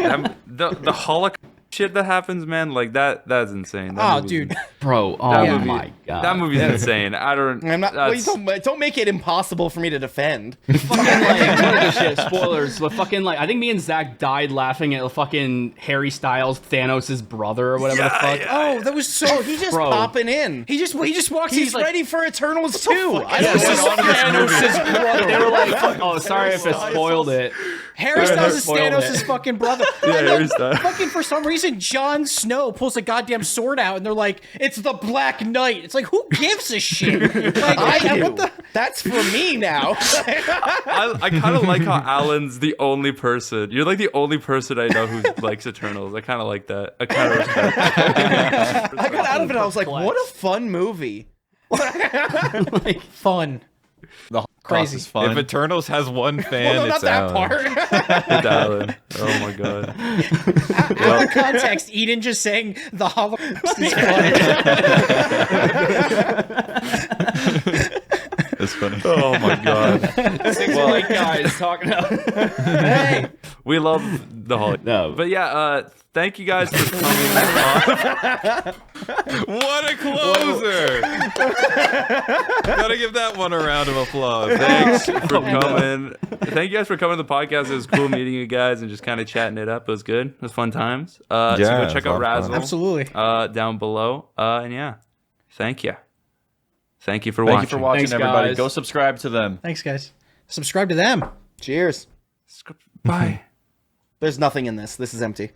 the Holocaust shit that happens, man, like that's insane. That Oh, movie's dude. insane. bro. Oh That movie- my god. That movie's insane. I don't. I'm not. Well, that's- don't make it impossible for me to defend. fucking like what are the shit spoilers, but fucking like I think me and Zach died laughing at fucking Harry Styles, Thanos' brother or whatever the fuck. Oh, that was so. He's just Bro. popping in. He just walks. He's like, ready for Eternals too. I This don't is know. Thanos' brother. They were like, oh, sorry if it spoiled it. Harry Styles is Spoiled Thanos' it. fucking brother. Yeah, And Harry then Styles. fucking for some reason, Jon Snow pulls a goddamn sword out, and they're like, "It's the Black Knight." It's like, who gives a shit? Like, I do. what the? That's for me now. I kind of like how Alan's the only person. You're like the only person I know who likes Eternals. I kind of like that. I kind of respect that. I got out of it. I was like, what a fun movie. Fun. The Crazy. is fun. If Eternals has one fan, Well, no, not it's that Alan. part. With Alan. Oh my god. Out of context, Eden just saying the Holocaust is fun. It's funny. Oh my god. Six white guys talking about. Hey, We love the Holocaust. No. But yeah, thank you guys for coming on. What a closer! Gotta give that one a round of applause. Thanks for coming. Thank you guys for coming to the podcast. It was cool meeting you guys and just kind of chatting it up. It was good. It was fun times. So Yeah, go it check was a out lot of Razzle. fun. absolutely. Down below. And yeah, thank you. Thank you for Thank watching. you for watching, Thanks, everybody. guys. Go subscribe to them. Thanks, guys. Subscribe to them. Cheers. Bye. There's nothing in this. This is empty.